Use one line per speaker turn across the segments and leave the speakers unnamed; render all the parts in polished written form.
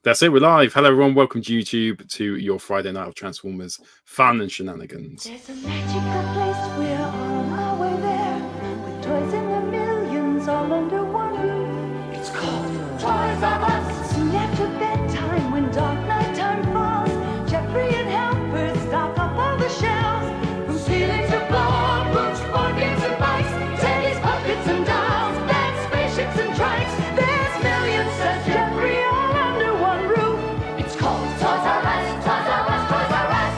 That's it. We're live. Hello, everyone. Welcome to YouTube to your Friday night of Transformers fun and shenanigans.
There's a magical place, we're on our way there, with toys in the millions all under one roof. It's called Toys R Us. Soon after bedtime, when dark nighttime falls, Jeffrey and helpers stock up all the shelves. From ceilings to floor, books, board games and bikes, teddies, puppets and dolls, beds, spaceships and trikes. There's millions, says Jeffrey, all under one roof. It's called Toys R Us, Toys R Us, Toys R Us.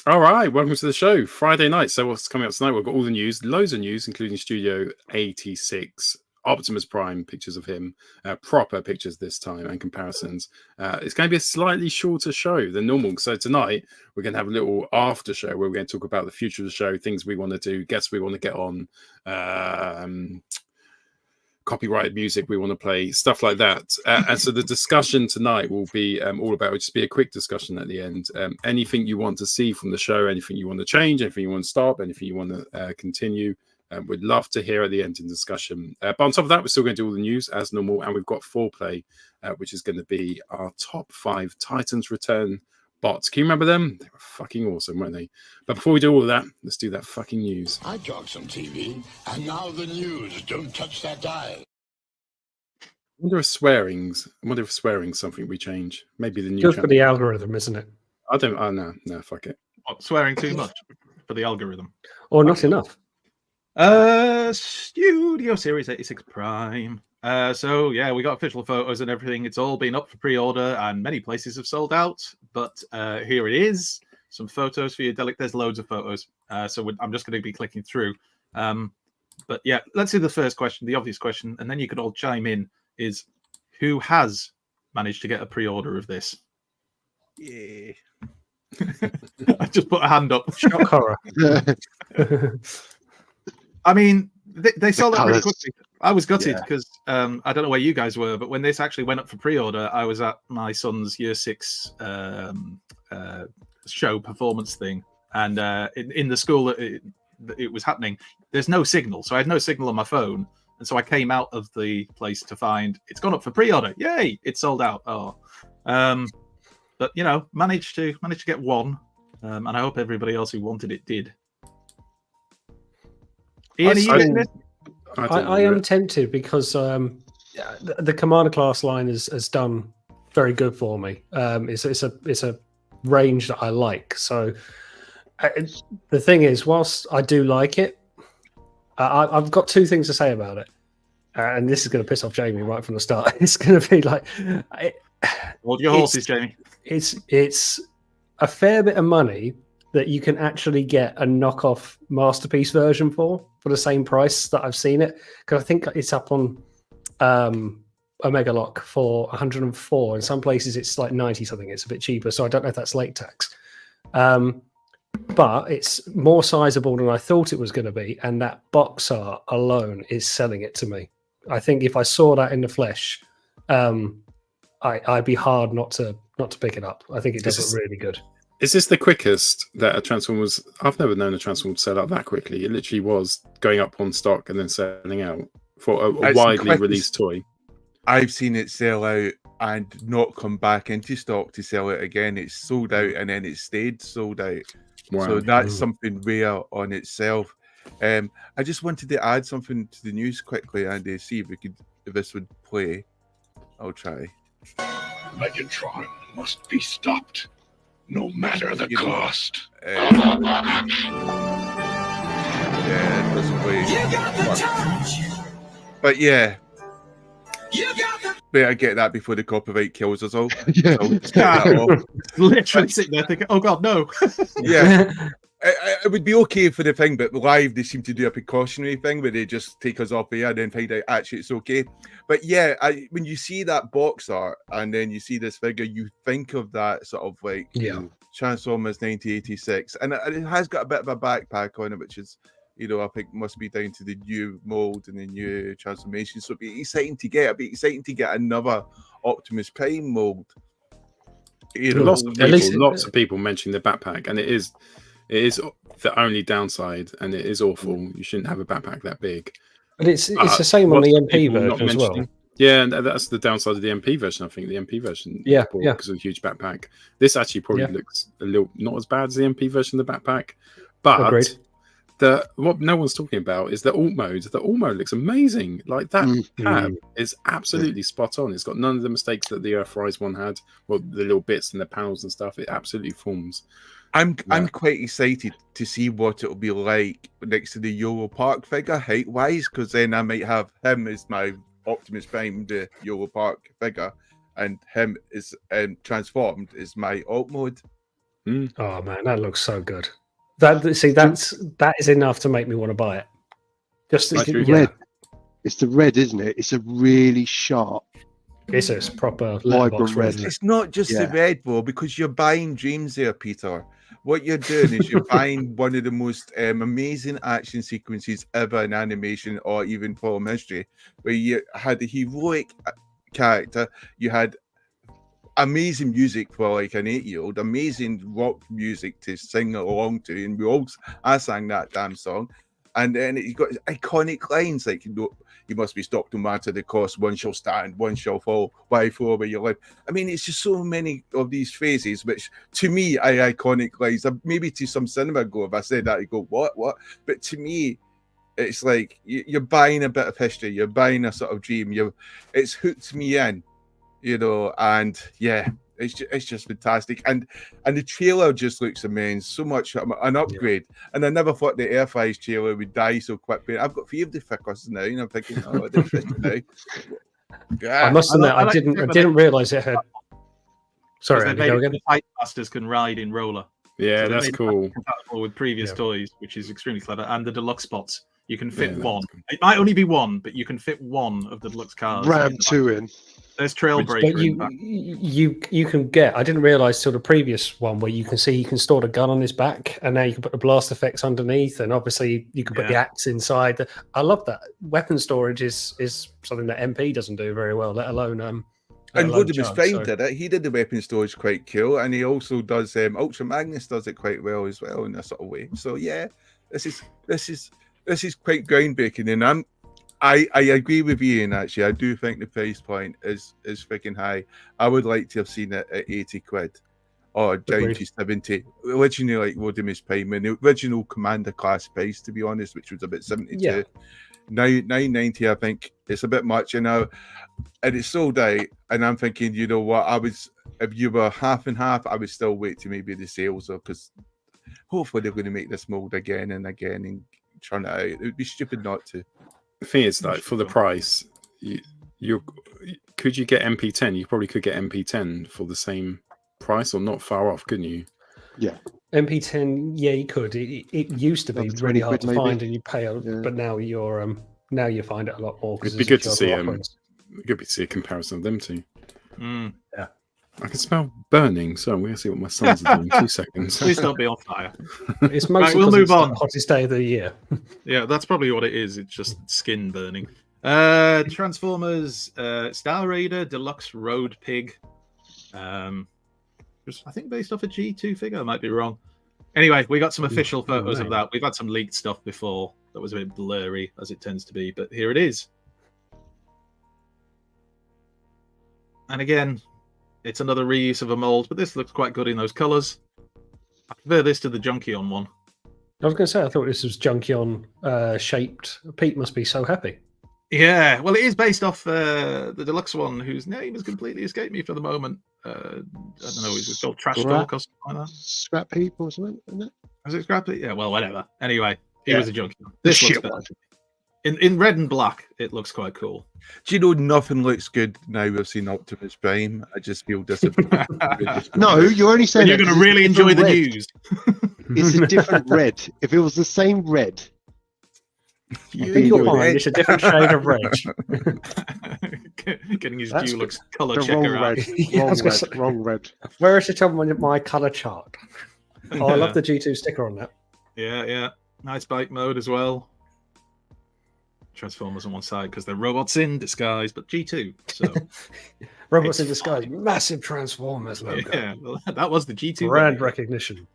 All right, welcome to the show. Friday night. So what's coming up tonight? We've got all the news, loads of news, including Studio 86, Optimus Prime, pictures of him, proper pictures this time, and comparisons. It's going to be a slightly shorter show than normal. So tonight we're going to have a little after show where we're going to talk about the future of the show, things we want to do, guests we want to get on, copyrighted music we want to play, stuff like that. And so the discussion tonight will be all about, it'll just be a quick discussion at the end. Anything you want to see from the show, anything you want to change, anything you want to stop, anything you want to continue, we'd love to hear at the end in discussion. But on top of that, we're still going to do all the news as normal, and we've got foreplay, which is going to be our top 5 Titans Return bots. Can you remember them? They were fucking awesome, weren't they? But before we do all of that, let's do that fucking news.
I talk some TV, and now the news. Don't touch that dial.
I wonder if swearing's something we change. Maybe the new
Good for the algorithm, isn't it?
I don't. Oh no, fuck it.
What, swearing too much for the algorithm?
Or not enough?
Studio Series 86 Prime. So yeah, we got official photos and everything. It's all been up for pre-order, and many places have sold out. But here it is. Some photos for you, Delic. There's loads of photos. So I'm just going to be clicking through. But yeah, let's do the first question, the obvious question, and then you could all chime in. Is who has managed to get a pre-order of this?
Yeah.
I just put a hand up.
Shock horror.
I mean, they sold out pretty quickly. I was gutted because I don't know where you guys were, but when this actually went up for pre-order, I was at my son's year 6 show performance thing, and in the school that it was happening, there's no signal, so I had no signal on my phone, and so I came out of the place to find it's gone up for pre-order. Yay! It's sold out. Oh, but you know, managed to get one, and I hope everybody else who wanted it did. Ian, are you getting this?
I am tempted because the Commander class line has done very good for me. It's a range that I like. So the thing is, whilst I do like it, I've got 2 things to say about it, and this is going to piss off Jamie right from the start. It's going to be like,
hold your horses, Jamie.
It's a fair bit of money that you can actually get a knockoff Masterpiece version for the same price that I've seen it, because I think it's up on Omega Lock for 104. In some places it's like 90 something. It's a bit cheaper, so I don't know if that's late tax. But it's more sizable than I thought it was going to be, and that box art alone is selling it to me. I think if I saw that in the flesh, I'd be hard not to pick it up. I think it does look really good.
Is this the quickest that a Transformers? I've never known a Transformer to sell out that quickly. It literally was going up on stock and then selling out for a widely released toy.
I've seen it sell out and not come back into stock to sell it again. It's sold out and then it stayed sold out.
Wow.
So that's something rare on itself. I just wanted to add something to the news quickly, Andy. See if this would play. I'll try.
Megatron must be stopped, no matter the cost.
Yeah, it doesn't play.
You got the touch.
But yeah.
You got the...
Better get that before the copyright kills us all.
Yeah.
So just get that off.
Literally sitting there thinking, oh god, no.
Yeah. It would be okay for the thing, but live they seem to do a precautionary thing where they just take us off air and then find out actually it's okay. But yeah, when you see that box art and then you see this figure, you think of that sort of like Transformers 1986, and it has got a bit of a backpack on it, which is, you know, I think must be down to the new mold and the new transformation. So it'd be exciting to get. It'd be exciting to get another Optimus Prime mold. You know,
lots of people mentioning the backpack, and it is the only downside, and it is awful. You shouldn't have a backpack that big.
But it's the same on the MP version as well.
Yeah, and that's the downside of the MP version. I think the MP version,
Yeah,
because of the huge backpack. This actually probably looks a little not as bad as the MP version of the backpack, but
Agreed.
what no one's talking about is the alt mode. The alt mode looks amazing. Like that tab is absolutely spot on. It's got none of the mistakes that the Earthrise one had. Well, the little bits and the panels and stuff. It absolutely forms.
I'm quite excited to see what it'll be like next to the Euro Park figure height wise, because then I might have him as my Optimus Prime, the Euro Park figure, and him is transformed as my alt mode.
Oh man, that looks so good. That is enough to make me want to buy it. Just
red. It's the red, isn't it? It's a really sharp.
It's a proper
vibrant red.
It's not just the red, though, because you're buying dreams there, Peter. What you're doing is you're buying one of the most amazing action sequences ever in animation or even film history, where you had a heroic character, you had amazing music for like an 8-year-old, amazing rock music to sing along to, and I sang that damn song, and then you got iconic lines like, you must be stopped no matter the cost, one shall stand, one shall fall, why fall where you live. I mean, it's just so many of these phrases which to me are iconic lines. Maybe to some cinema go, if I said that, you go, what? But to me, it's like you're buying a bit of history, you're buying a sort of dream, it's hooked me in. And it's just fantastic, and the trailer just looks amazing. So much an upgrade, and I never thought the Earthrise trailer would die so quick. But I've got 3 of the figures now, and I'm thinking, oh, this now. Yeah.
I must admit, I didn't realize it had. Sorry, Andy, go again.
The Fight Masters can ride in roller.
Yeah,
So
that's cool.
Compatible with previous toys, which is extremely clever, and the deluxe spots. You can fit one. Cool. It might only be one, but you can fit one of the deluxe cars.
Ram 2 in.
There's Trailbreaker.
But you can get. I didn't realize till the previous one where you can see you can store the gun on his back, and now you can put the blast effects underneath, and obviously you can put the axe inside. I love that. Weapon storage is something that MP doesn't do very well, let alone
And Optimus Prime did it. He did the weapon storage quite cool, and he also does Ultra Magnus does it quite well as well in a sort of way. So yeah, this is quite groundbreaking, and I agree with Ian. Actually, I do think the price point is freaking high. I would like to have seen it at 80 quid or down to 70. Originally, like Optimus Prime and the original Commander class price, to be honest, which was about 72. Yeah. Now 990, I think it's a bit much, and it's sold out. And I'm thinking, you know what? If you were half and half, I would still wait to maybe the sales, because hopefully they're going to make this mold again and again and churn it out. It would be stupid not to.
The thing is, like, for the price, could you get MP10? You probably could get MP10 for the same price, or not far off, couldn't you?
Yeah.
MP10, yeah, you could. It used to be really hard to find, and you pay, but now now you find it a lot more.
It'd be good to see a comparison of them two.
Yeah.
I can smell burning, so I'm going to see what my sons are doing. 2 seconds.
Please don't be on fire.
It's mostly we'll move on. The hottest day of the year.
Yeah, that's probably what it is. It's just skin burning. Transformers Star Raider Deluxe Road Pig. I think based off a G2 figure. I might be wrong. Anyway, we got some official photos of that. We've had some leaked stuff before that was a bit blurry, as it tends to be, but here it is. And again, it's another reuse of a mold, but this looks quite good in those colours. I prefer this to the Junkion one.
I was going to say, I thought this was Junkion shaped. Pete must be so happy.
Yeah, well, it is based off the deluxe one, whose name has completely escaped me for the moment. I don't know, is it called Trash Talk or something like that?
Scrap Heap or something, isn't it?
Is it Scrap Heap? Yeah, well, whatever. Anyway, it was a Junkion. This looks better. In red and black, it looks quite cool.
Do you know nothing looks good now we've seen Optimus Prime? I just feel disappointed.
No, you're only saying
you're going to really enjoy the news.
It's a different red. If it was the same red,
you'll find it's a different shade of red.
Getting his Dulux color checker out.
Wrong red.
Where is it on my color chart? Oh, I love the G2 sticker on that.
Yeah. Nice bike mode as well. Transformers on one side because they're robots in disguise, but G2. So
robots in disguise, massive Transformers logo.
Yeah, well, that was the G2
brand recognition.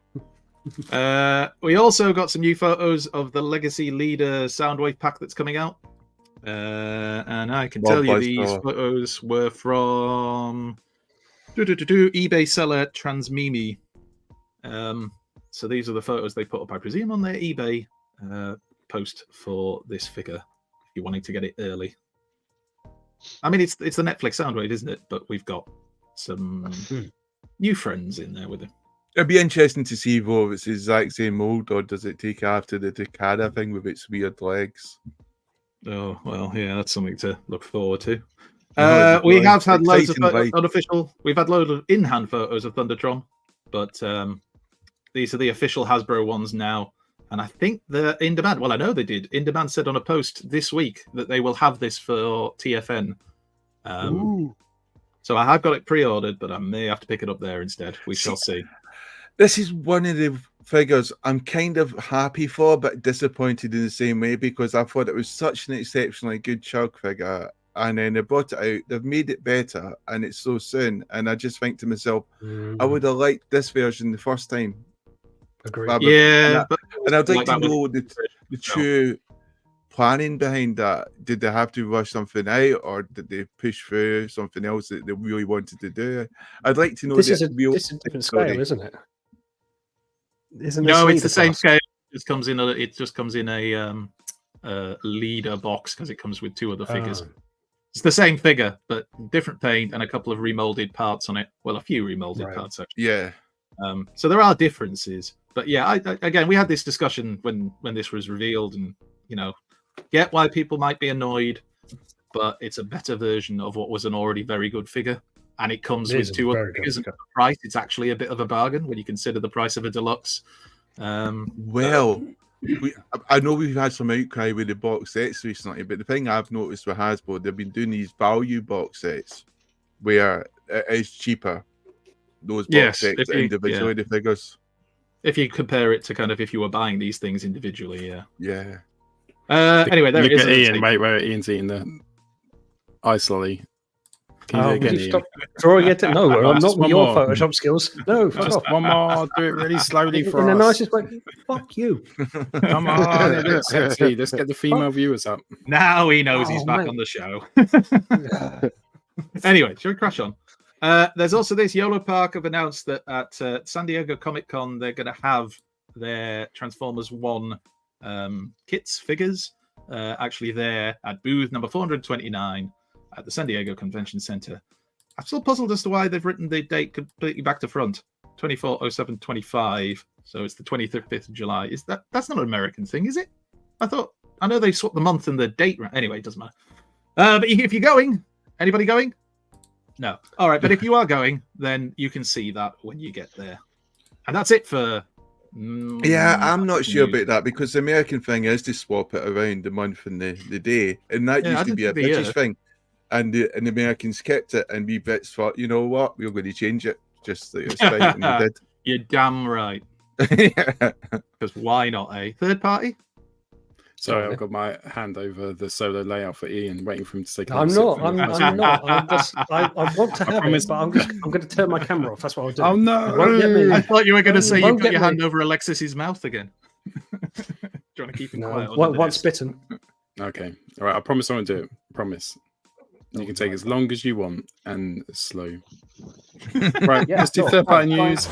We also got some new photos of the Legacy Leader Soundwave pack that's coming out. And I can
Well,
tell you
Buzz
these
Saw.
photos were from eBay seller Transmimi. So these are the photos they put up, I presume, on their eBay post for this figure. If you're wanting to get it early, I mean, it's the Netflix Soundwave, isn't it? But we've got some new friends in there with it.
It'd be interesting to see though if it's the exact same mold or does it take after the Takada thing with its weird legs.
Oh well, yeah, that's something to look forward to.
No,
We
it's
have had loads of
exciting, right?
unofficial. We've had loads of in-hand photos of Thundertron, but these are the official Hasbro ones now. And I think they're in demand. Well, I know they did. In demand said on a post this week that they will have this for TFN. So I have got it pre-ordered, but I may have to pick it up there instead. We shall see.
This is one of the figures I'm kind of happy for, but disappointed in the same way because I thought it was such an exceptionally good Chug figure. And then they brought it out, they've made it better, and it's so soon. And I just think to myself, I would have liked this version the first time.
Agreed.
Yeah,
and I'd like
that
to know the true planning behind that. Did they have to rush something out, or did they push through something else that they really wanted to do? I'd like to know.
This is a different scale, isn't it?
No, it's the same scale. It just comes in a leader box because it comes with two other figures. It's the same figure, but different paint and a couple of remolded parts on it. Well, a few remolded parts actually.
Yeah.
So there are differences, but yeah, again, we had this discussion when this was revealed, and get why people might be annoyed, but it's a better version of what was an already very good figure, and it comes with two other figures. And the price, it's actually a bit of a bargain when you consider the price of a deluxe.
I know we've had some outcry with the box sets recently, but the thing I've noticed with Hasbro, they've been doing these value box sets where it is cheaper. Those box sets individually, the figures.
If you compare it to kind of if you were buying these things individually,
yeah.
Anyway, there
Look
is
at Ian, where Ian's eating the ice lolly. Can you do it again, Ian?
Stop drawing it? No, I'm not with your Photoshop skills. No,
just one more. Do it really slowly for us.
In the nicest way. Fuck you.
Come on, it looks sexy. Let's get the female viewers up.
Now he knows he's back on the show. Anyway, shall we crash on? There's also this. YOLO Park have announced that at San Diego Comic-Con they're going to have their Transformers 1 kits, figures, actually there at booth number 429 at the San Diego Convention Center. I'm still puzzled as to why they've written the date completely back to front, 24/07/25. So it's the 25th of July. That's not an American thing, is it? I know they swapped the month and the date. Anyway, it doesn't matter. But if you're going, anybody going? No. All right, but if you are going, then you can see that when you get there. And that's it for...
Yeah, I'm not sure about that because the American thing is to swap it around the month and the day. And that used to be a British thing. And the Americans kept it, and we Brits thought, you know what, we're going to change it. Just that it's fine, and we did.
You're damn right. Because why not, eh? Third party?
Sorry, I've got my hand over the solo layout for Ian, waiting for him to take.
I'm not. I want to have it, but I'm going to turn my camera off. That's what I'll do.
Oh no!
I thought you were going to say you've got your hand over Alexis's mouth again. Trying to keep him quiet.
Once bitten.
Okay. All right. I promise I won't do it. Promise. You can take as long as you want and slow. Right. Let's do third party news.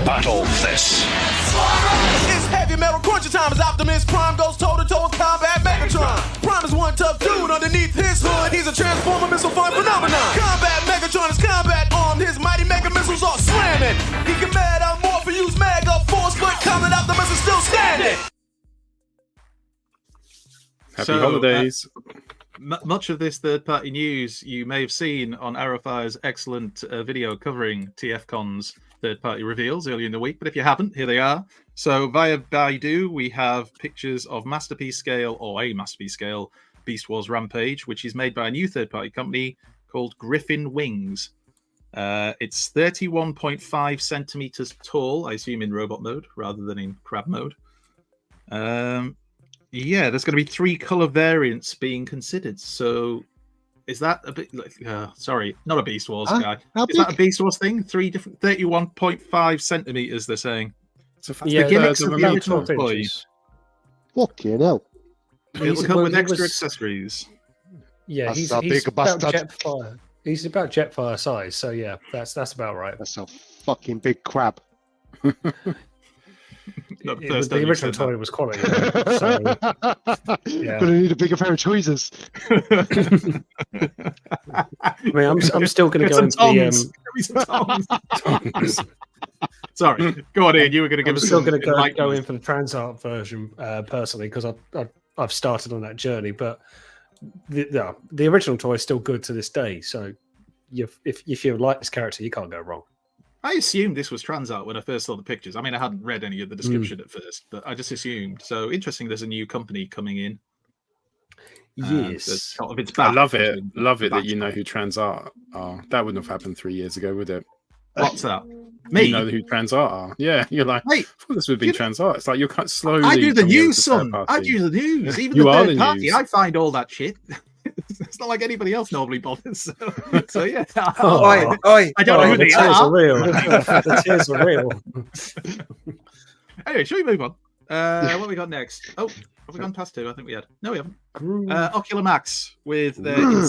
Battle this.
It's heavy metal cruncher time as Optimus Prime goes toe-to-toe in combat Megatron. Prime is one tough dude underneath his hood. He's a transformer missile fun phenomenon. Combat Megatron is combat armed. His mighty mega missiles are slamming. He can mad out more for use mega force, but coming Optimus is still standing.
Happy holidays.
Much of this third-party news you may have seen on Arrowfire's excellent video covering TFCon's third-party reveals earlier in the week, but if you haven't, here they are. So via Baidu, we have pictures of Masterpiece Scale, or a Masterpiece Scale, Beast Wars Rampage, which is made by a new third-party company called Griffin Wings. It's 31.5 centimeters tall, I assume in robot mode rather than in crab mode. Yeah, there's going to be 3 color variants being considered. So is that a bit like, sorry, not a Beast Wars guy. Is that a Beast Wars thing? 3 different 31.5 centimeters, they're saying.
So yeah,
the gimmicks of the original toy.
Fucking hell.
It'll come with extra accessories.
Yeah,
That's
he's
a big
about
bastard.
Jetfire. He's about Jetfire size, so yeah, that's about right.
That's a fucking big crab.
Not the first
The
time you've
original
said that.
toy was quality. though, so, yeah.
Gonna need a bigger pair of tweezers.
I mean, I'm still going to go
Some
into the.
tongs. Give me some tongs. Sorry, go on, Ian. You were going to give
I'm
us
still
some
going to go in
enlightenment.
for the Transart version personally because I've started on that journey, but the original toy is still good to this day. So if you like this character, you can't go wrong.
I assumed this was Transart when I first saw the pictures. I mean, I hadn't read any of the description at first, but I just assumed. So interesting. There's a new company coming in.
Yes,
Shot of its
I
back,
love it.
which is
Love it that
back.
you know who Transart are. That wouldn't have happened 3 years ago, would it?
What's that? Me?
You know who Transart are. Yeah, you're like,
Hey,
I thought this would be Transart. It's like you're kind of slowly.
I do the
coming
news,
into third
son. I
party.
do the news. Even
You
the
are
third
the
party,
news.
I find all that shit. It's not like anybody else normally bothers. So yeah.
Oh.
Oi, oi.
I don't know who
the
they
tears
are.
are real. The tears are real.
Anyway, shall we move on? What have we got next? Oh, have we gone past two? I think we had. No, we haven't. Ocular Max with their I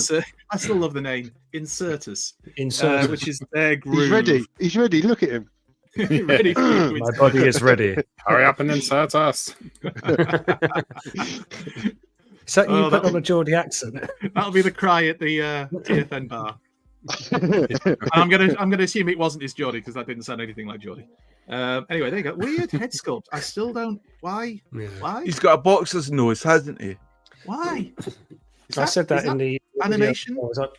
still love the name Insertus,
Insert.
which is their groove.
He's ready. He's ready. Look at him.
Ready for you.
My body is ready.
Hurry up and insert us.
Is that you
Oh,
put on a Geordie accent?
That'll be the cry at the TFN bar. And I'm gonna assume it wasn't his Geordie because that didn't sound anything like Geordie. Anyway, there you go. Weird head sculpt. I still don't. Why?
Yeah.
Why?
He's got a boxer's nose, hasn't he?
Why?
I said that
is
in the
animation?
video. I was like,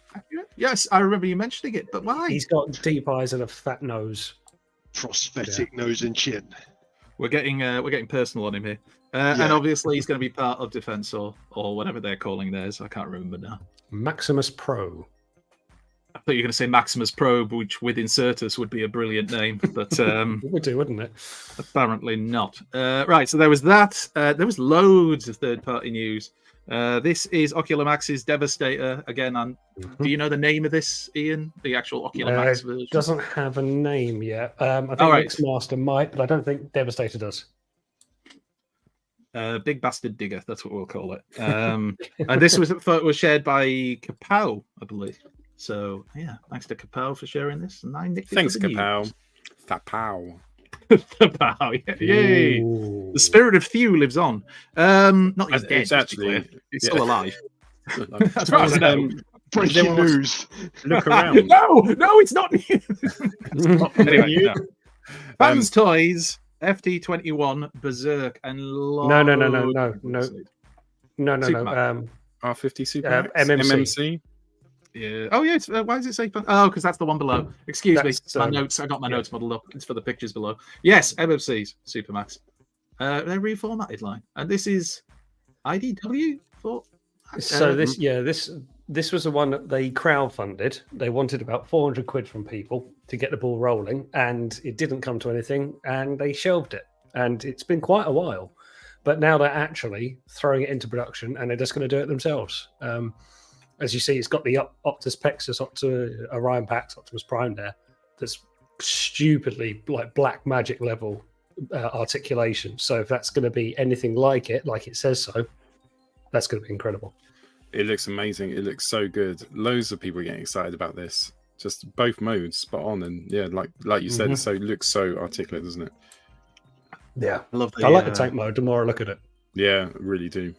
Yes, I remember you mentioning it, but why?
he's got deep eyes and a fat nose.
Prosthetic nose and chin.
We're getting personal on him here, and obviously he's going to be part of Defense or whatever they're calling theirs. I can't remember now.
Maximus Pro.
I thought you were going to say Maximus Probe, which with Insertus would be a brilliant name, but
It would do, wouldn't it?
apparently not. Right, so there was that. There was loads of third-party news. This is Ocular Max's Devastator again. Do you know the name of this, Ian? The actual Ocular Max version?
It doesn't have a name yet. I think
All right.
Mixmaster might, but I don't think Devastator does.
Big Bastard Digger, that's what we'll call it. And this was shared by Kapow, I believe. So yeah, thanks to Kapow for sharing this. And I nicked it
Thanks,
for the
Kapow. Kapow.
news. Kapow, yeah. Yay!
Ooh.
The spirit of Thew lives on. Not he's dead.
It's actually-
he's
yeah.
still alive. As far as I know.
Breaking
Everyone wants-
news.
Look around.
No, it's not. Anyway,
You-
no. Fans Toys FT21 Berserk and
No.
Superman.
R50 Super
MMC.
Yeah. Oh, yeah. It's, why does it say? Oh, because that's the one below. Excuse
That's,
me. My notes. I got my
yeah.
notes muddled up. It's for the pictures below. Yes, MMC's Supermax. They're reformatted line, and this is IDW for.
So this was the one that they crowdfunded. They wanted about 400 quid from people to get the ball rolling, and it didn't come to anything, and they shelved it. And it's been quite a while, but now they're actually throwing it into production, and they're just going to do it themselves. As you see, it's got the Optus Pexus, Orion Pax, Optimus Prime there. That's stupidly like black magic level articulation. So if that's going to be anything like it says so, that's going to be incredible.
It looks amazing. It looks so good. Loads of people are getting excited about this. Just both modes, spot on, and yeah, like you said, it looks so articulate, doesn't it?
Yeah,
I love.
I like the tank mode. The more I look at it,
Yeah, I really do.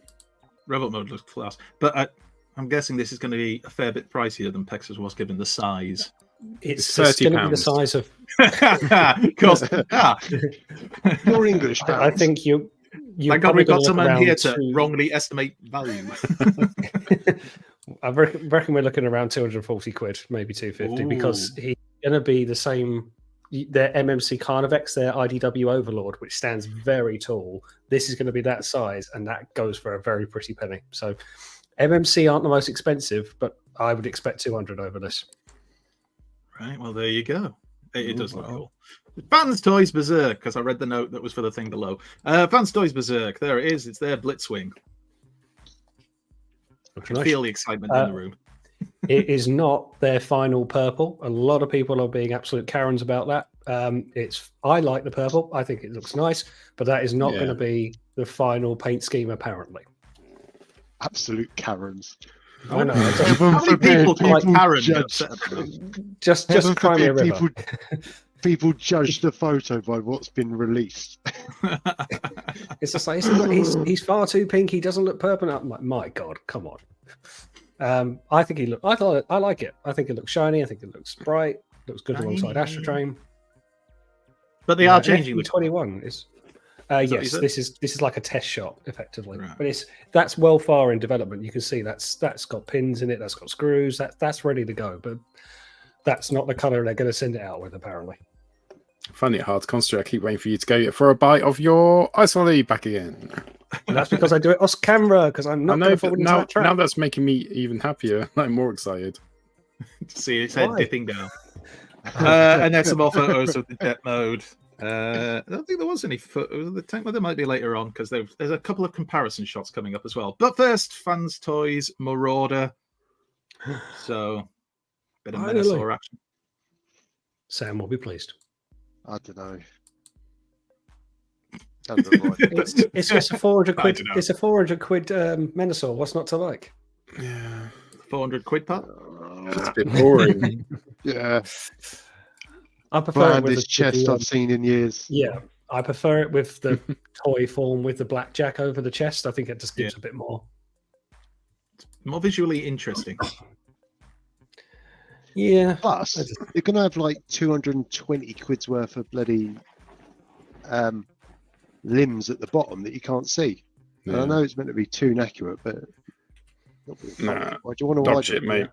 Robot mode looks class, but I'm guessing this is going to be a fair bit pricier than Pexus was, given the size.
it's
£30.
going to be the size of.
Of course.
Your English
I
pounds.
think you.
Thank God we've got someone here to wrongly estimate value.
I reckon we're looking around 240 quid, maybe 250, because he's going to be the same. Their MMC Carnivex, their IDW Overlord, which stands very tall. This is going to be that size, and that goes for a very pretty penny. So MMC aren't the most expensive, but I would expect 200 over this.
Right, well, there you go. It does look cool. Fans Toys Berserk, because I read the note that was for the thing below. Fans Toys Berserk, there it is. It's their Blitzwing. I can feel the excitement in the room.
It is not their final purple. A lot of people are being absolute Karens about that. I like the purple. I think it looks nice, but that is not going to be the final paint scheme, apparently.
Absolute Karens.
I know.
Heaven
How many people
forbid
like Karen
judge-
get upset about that?
Just
Heaven
cry me a
forbid
river.
people judge the photo by what's been released.
It's just like he's far too pink. He doesn't look purple. I'm like, my God, come on. I think I like it. I think it looks shiny. I think it looks bright. Looks good alongside Astro Train.
But they are changing the
21 is.
what
Yes,
you said?
this is like a test shot, effectively.
Right.
But that's well far in development. You can see that's got pins in it. That's got screws. That's ready to go. But that's not the color they're going to send it out with, apparently.
I find it hard to concentrate. I keep waiting for you to go for a bite of your ice lolly back again.
And that's because I do it off camera because I'm not going to fall into
now,
that trap.
now that's making me even happier. I'm more excited.
to see its head
Why?
dipping down. And then some more photos of the jet mode. I don't think there was any photos of the tank, but there might be later on because there's a couple of comparison shots coming up as well. But first, Fanstoys Marauder. So, bit of
Finally.
Menasor action.
Sam will be pleased.
I don't know. Doesn't look right.
It's just a 400
I
quid.
don't know.
It's a 400 quid Menasor. What's not to like?
Yeah,
400 quid, Pat?
it's a bit boring.
Yeah,
I prefer it with
blandest chest I've seen in years.
Yeah, I prefer it with the toy form with the blackjack over the chest. I think it just gives a bit more.
More visually interesting.
Yeah.
Plus, you're going to have like 220 quid's worth of bloody limbs at the bottom that you can't see. And I
Yeah.
know it's meant to be too inaccurate, but
Nah,
why do you want to
dodge
watch
it, mate.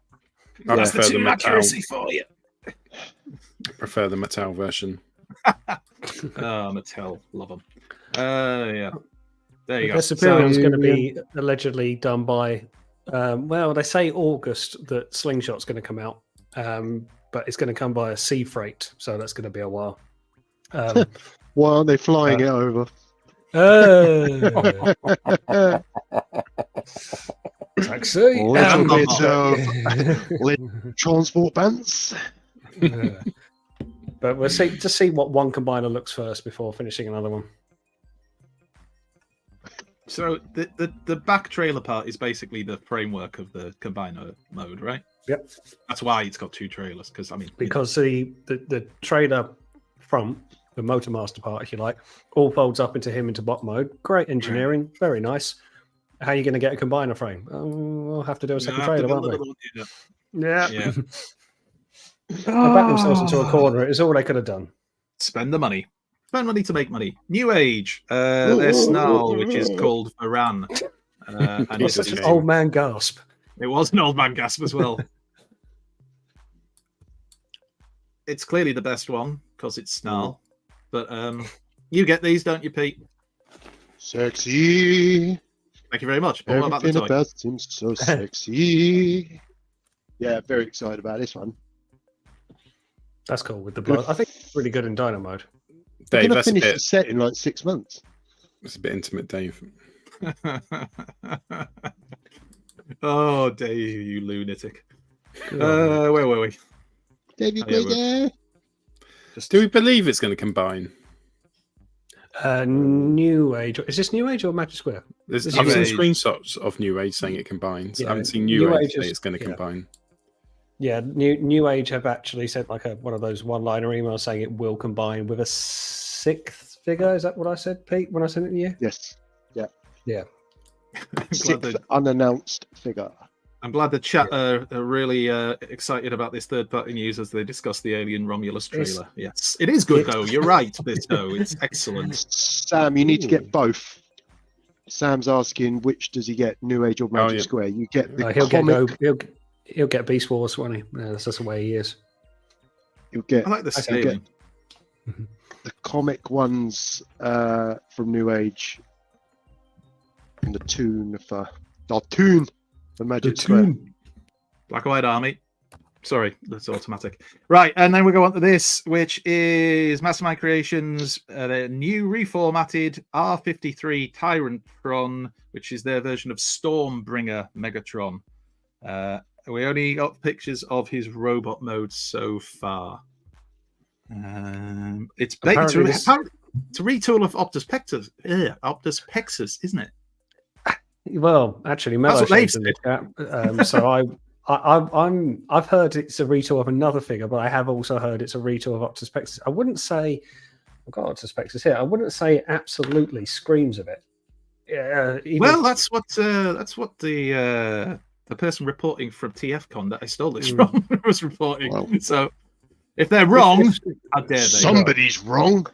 I
Yeah.
prefer the Mattel.
for you.
Prefer the Mattel version.
Mattel, love them. Yeah, there you go.
The Superior is going to
So-
be allegedly done by, well, they say August that Slingshot's going to come out, but it's going to come by a sea freight, so that's going to be a while.
Why aren't they flying it over?
Taxi.
A little
no,
bit of little transport bands.
But we'll see what one combiner looks first before finishing another one.
So the back trailer part is basically the framework of the combiner mode, right?
Yep.
That's why it's got two trailers, because I mean,
Because the trailer front, the Motor Master part, if you like, all folds up into bot mode. Great engineering, very nice. How are you going to get a combiner frame? We'll have to do a second trailer, won't we? Yeah.
Yeah.
They backed themselves into a corner. It's all they could have done.
Spend the money. Spend money to make money. New Age. Their Snarl, which is called Varan. And
It's
it's
a
An
shame.
old man gasp.
It was an old man gasp as well. It's clearly the best one because it's Snarl. But you get these, don't you, Pete?
Sexy.
Thank you very much. But what about the
Everything
toy?
about him so sexy. Yeah, very excited about this one.
That's cool with the blood. I think it's really good in Dino mode.
They're
Dave,
going to
that's a
finish the
bit.
set in like 6 months.
It's a bit intimate, Dave.
Oh, Dave, you lunatic. Where were we?
David
Oh, yeah,
Grega.
Do we believe it's going to combine?
New Age. Is this New Age or Magic Square?
I've
This
seen
is New Age.
screenshots of New Age saying it combines.
Yeah,
I haven't seen
New
New Age
Age
say
is-
it's going to
yeah.
combine.
Yeah, New Age have actually sent like one of those one-liner emails saying it will combine with a sixth figure. Is that what I said, Pete, when I sent it to you?
Yes.
Yeah.
Sixth unannounced figure.
I'm glad the chat are really excited about this third-party news as they discuss the Alien Romulus trailer. Yes, it is good though. You're right, this though. It's excellent.
Sam, you need to get both. Sam's asking which does he get, New Age or Magic
yeah.
Square? You get the
He'll
comic.
he'll get Beast Wars, won't he? Yeah, that's just the way he is.
You'll get
I like the
you'll get
scaling.
the comic ones from New Age and the tune for Magic Square.
Black and White Army. Sorry, that's automatic. Right, and then we go on to this, which is Mastermind Creations, their new reformatted R53 Tyrantron, which is their version of Stormbringer Megatron. We only got pictures of his robot mode so far. It's to retool of Optus Pexus, isn't it?
Well, actually,
That's
Mellow
what they've
Shade's in the chat. So I've heard it's a retool of another figure, but I have also heard it's a retool of Optimus Spectrum. I wouldn't say I've got Optimus Spectrum here. I wouldn't say it absolutely screams of it.
Well, that's what the person reporting from TFCon that I stole this from was reporting.
Well,
so if they're wrong, how dare they?
somebody's wrong.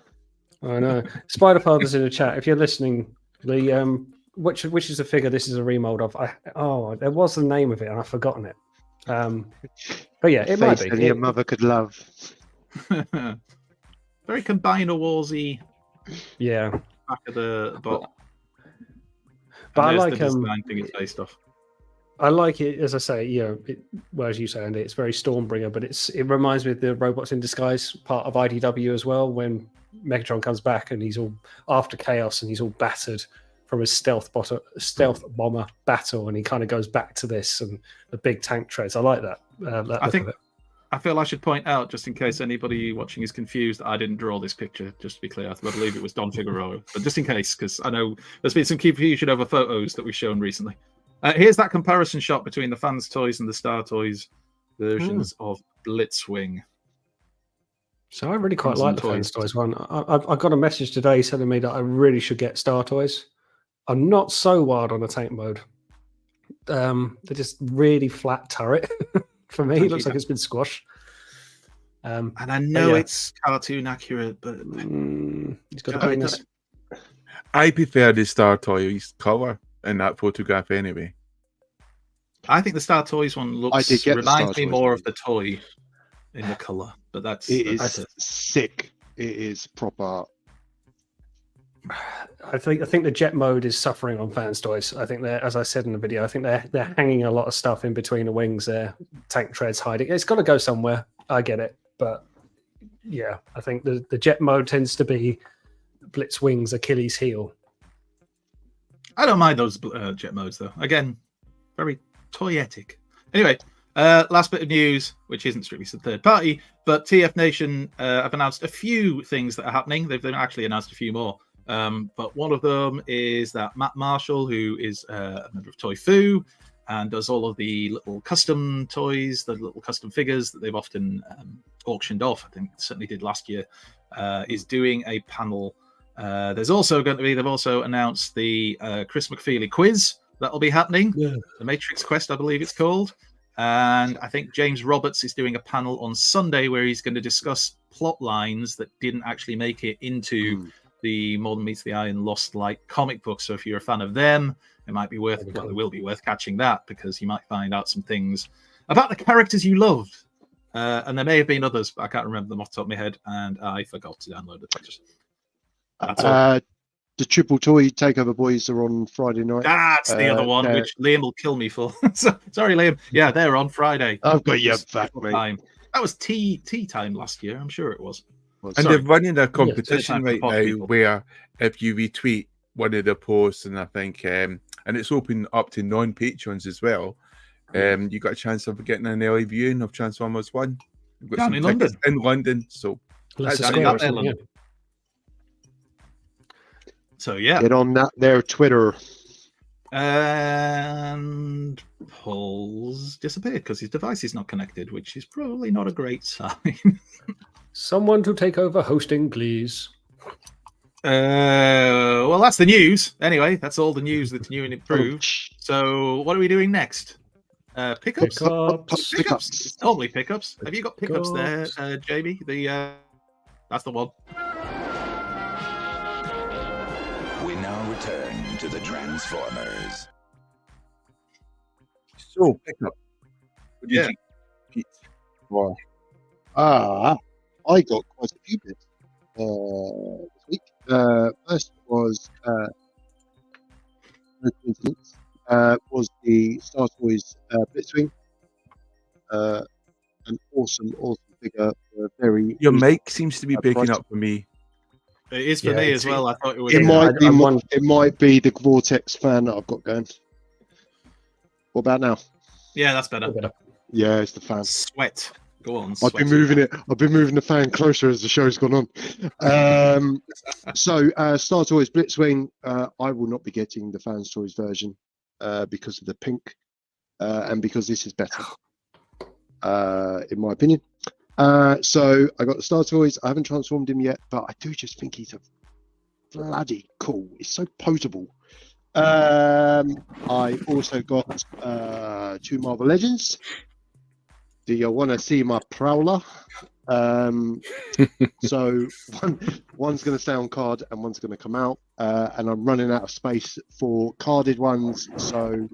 I know. Spider Father's in the chat. If you're listening, the which is a figure this is a remold of. There was the name of it and I've forgotten it. But yeah, it might be.
Only a mother could love.
Very Combiner Warsy.
Yeah.
Back of the bot.
But I like
the design thing it's based off.
I like it, as I say, well, as you say, Andy, it's very Stormbringer, but it reminds me of the Robots in Disguise part of IDW as well, when Megatron comes back and he's all after Chaos and he's all battered from his stealth bomber battle, and he kind of goes back to this and the big tank treads. I like that.
I feel I should point out, just in case anybody watching is confused, I didn't draw this picture, just to be clear. I believe it was Don Figueroa. But just in case, because I know there's been some confusion over photos that we've shown recently. Here's that comparison shot between the Fans Toys and the Star Toys versions of Blitzwing.
So I really quite like the Fans Toys one. I got a message today telling me that I really should get Star Toys. I'm not so wild on the tank mode. They're just really flat turret. For me, it looks like it's been squashed.
And I know it's cartoon accurate, but
he's got a
I prefer the Star Toys cover in that photograph anyway.
I think the Star Toys one reminds me more of the toy in the color, but that's
sick. It is proper.
I think the jet mode is suffering on Fans Toys. I think they're, as I said in the video, I think they're hanging a lot of stuff in between the wings there. Tank treads hiding. It's got to go somewhere. I get it, but yeah, I think the jet mode tends to be Blitzwing's Achilles heel.
I don't mind those jet modes though. Again, very toyetic. Anyway, last bit of news, which isn't strictly third party, but TF Nation have announced a few things that are happening. They've actually announced a few more. But one of them is that Matt Marshall, who is a member of Toy Foo and does all of the little custom toys, the little custom figures that they've often auctioned off, I think certainly did last year, is doing a panel. There's also going to be, they've also announced the Chris McFeely quiz that'll be happening. The Matrix Quest, I believe it's called. And I think James Roberts is doing a panel on Sunday where he's going to discuss plot lines that didn't actually make it into the More Than Meets the Eye and Lost Light comic book. So if you're a fan of them, it might be worth, it will be worth catching that, because you might find out some things about the characters you loved. And there may have been others, but I can't remember them off the top of my head, and I forgot to download the pictures.
The Triple Toy Takeover Boys are on Friday night.
That's the other one, which Liam will kill me for. Sorry, Liam. Yeah, they're on Friday.
I've got you back, mate.
That was tea time last year. I'm sure it was.
And they're running a competition right now where if you retweet one of the posts, and I think, and it's open up to non-patrons as well, you got a chance of getting an early viewing of Transformers 1.
Down in London.
In London, so
So yeah,
get on that their Twitter.
And Paul's disappeared because his device is not connected, which is probably not a great sign.
Someone to take over hosting, please.
Well, that's the news. Anyway, that's all the news that's new and improved. So what are we doing next? Pickups. It's totally pickups. Have you got pickups there, Jamie? That's the one.
We now return to the Transformers.
So, pickup.
Yeah.
Wow.
I got quite a few bits this week. First was was the Star Toys Blitzwing. An awesome figure. Very.
Your mic seems to be breaking up for me.
It is for me as well. I thought it was.
It might be the Vortex fan that I've got going. What about now?
Yeah, that's better.
Yeah, it's the fan.
Sweat. Go on.
I've been moving the fan closer as the show's gone on. So Star Toys Blitzwing. I will not be getting the Fans Toys version. because of the pink, and because this is better, in my opinion. So I got the Star Toys. I haven't transformed him yet, but I do just think he's a bloody cool. He's so potable. I also got 2 Marvel Legends. Do you want to see my Prowler? So one's going to stay on card and one's going to come out, and I'm running out of space for carded ones, so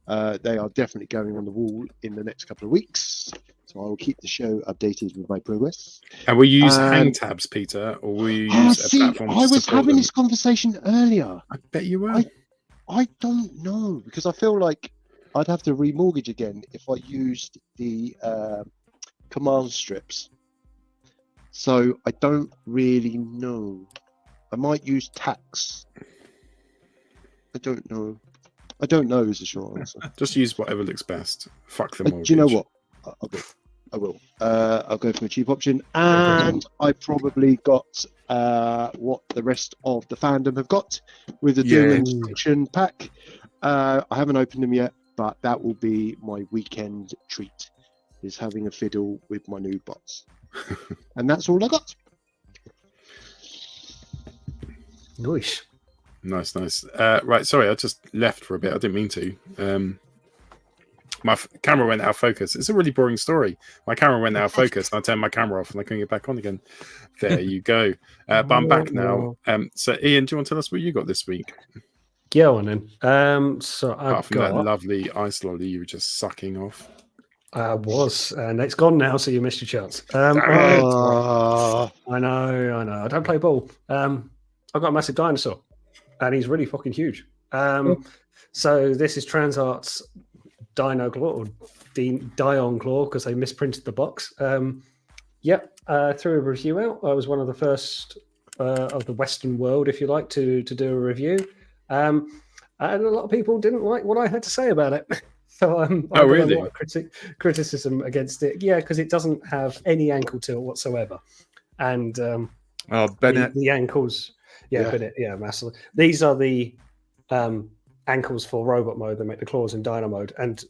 they are definitely going on the wall in the next couple of weeks. So I will keep the show updated with my progress.
And will you use hang tabs, Peter, or will you use a platform to
I was
support
having
them?
this conversation earlier.
I bet you will.
I don't know, because I feel like I'd have to remortgage again if I used the command strips. So I don't really know. I might use tax. I don't know. I don't know is the short answer.
Just use whatever looks best. Fuck the mortgage.
Do you know what? I will. I'll go for a cheap option. And I probably got what the rest of the fandom have got with the Doom Inspection pack. I haven't opened them yet, but that will be my weekend treat, is having a fiddle with my new bots. And that's all I got.
Nice.
Nice. Right, sorry, I just left for a bit. I didn't mean to. My camera went out of focus. It's a really boring story. My camera went out of focus, and I turned my camera off, and I couldn't get back on again. There you go. But I'm back now. So, Ian, do you want to tell us what you got this week?
Yeah, on then. So
Apart from that lovely ice lolly you were just sucking off.
I was, and it's gone now, so you missed your chance. I know. I don't play ball. I've got a massive dinosaur, and he's really fucking huge. So this is Transart's Dino Claw, or Dion Claw, because they misprinted the box. Threw a review out. I was one of the first of the Western world, if you like, to do a review. And a lot of people didn't like what I had to say about it. So I got a lot of criticism against it. Yeah, because it doesn't have any ankle tilt whatsoever. And
Bennett.
The ankles, Bennett, massively. These are the ankles for robot mode. They make the claws in Dino mode, and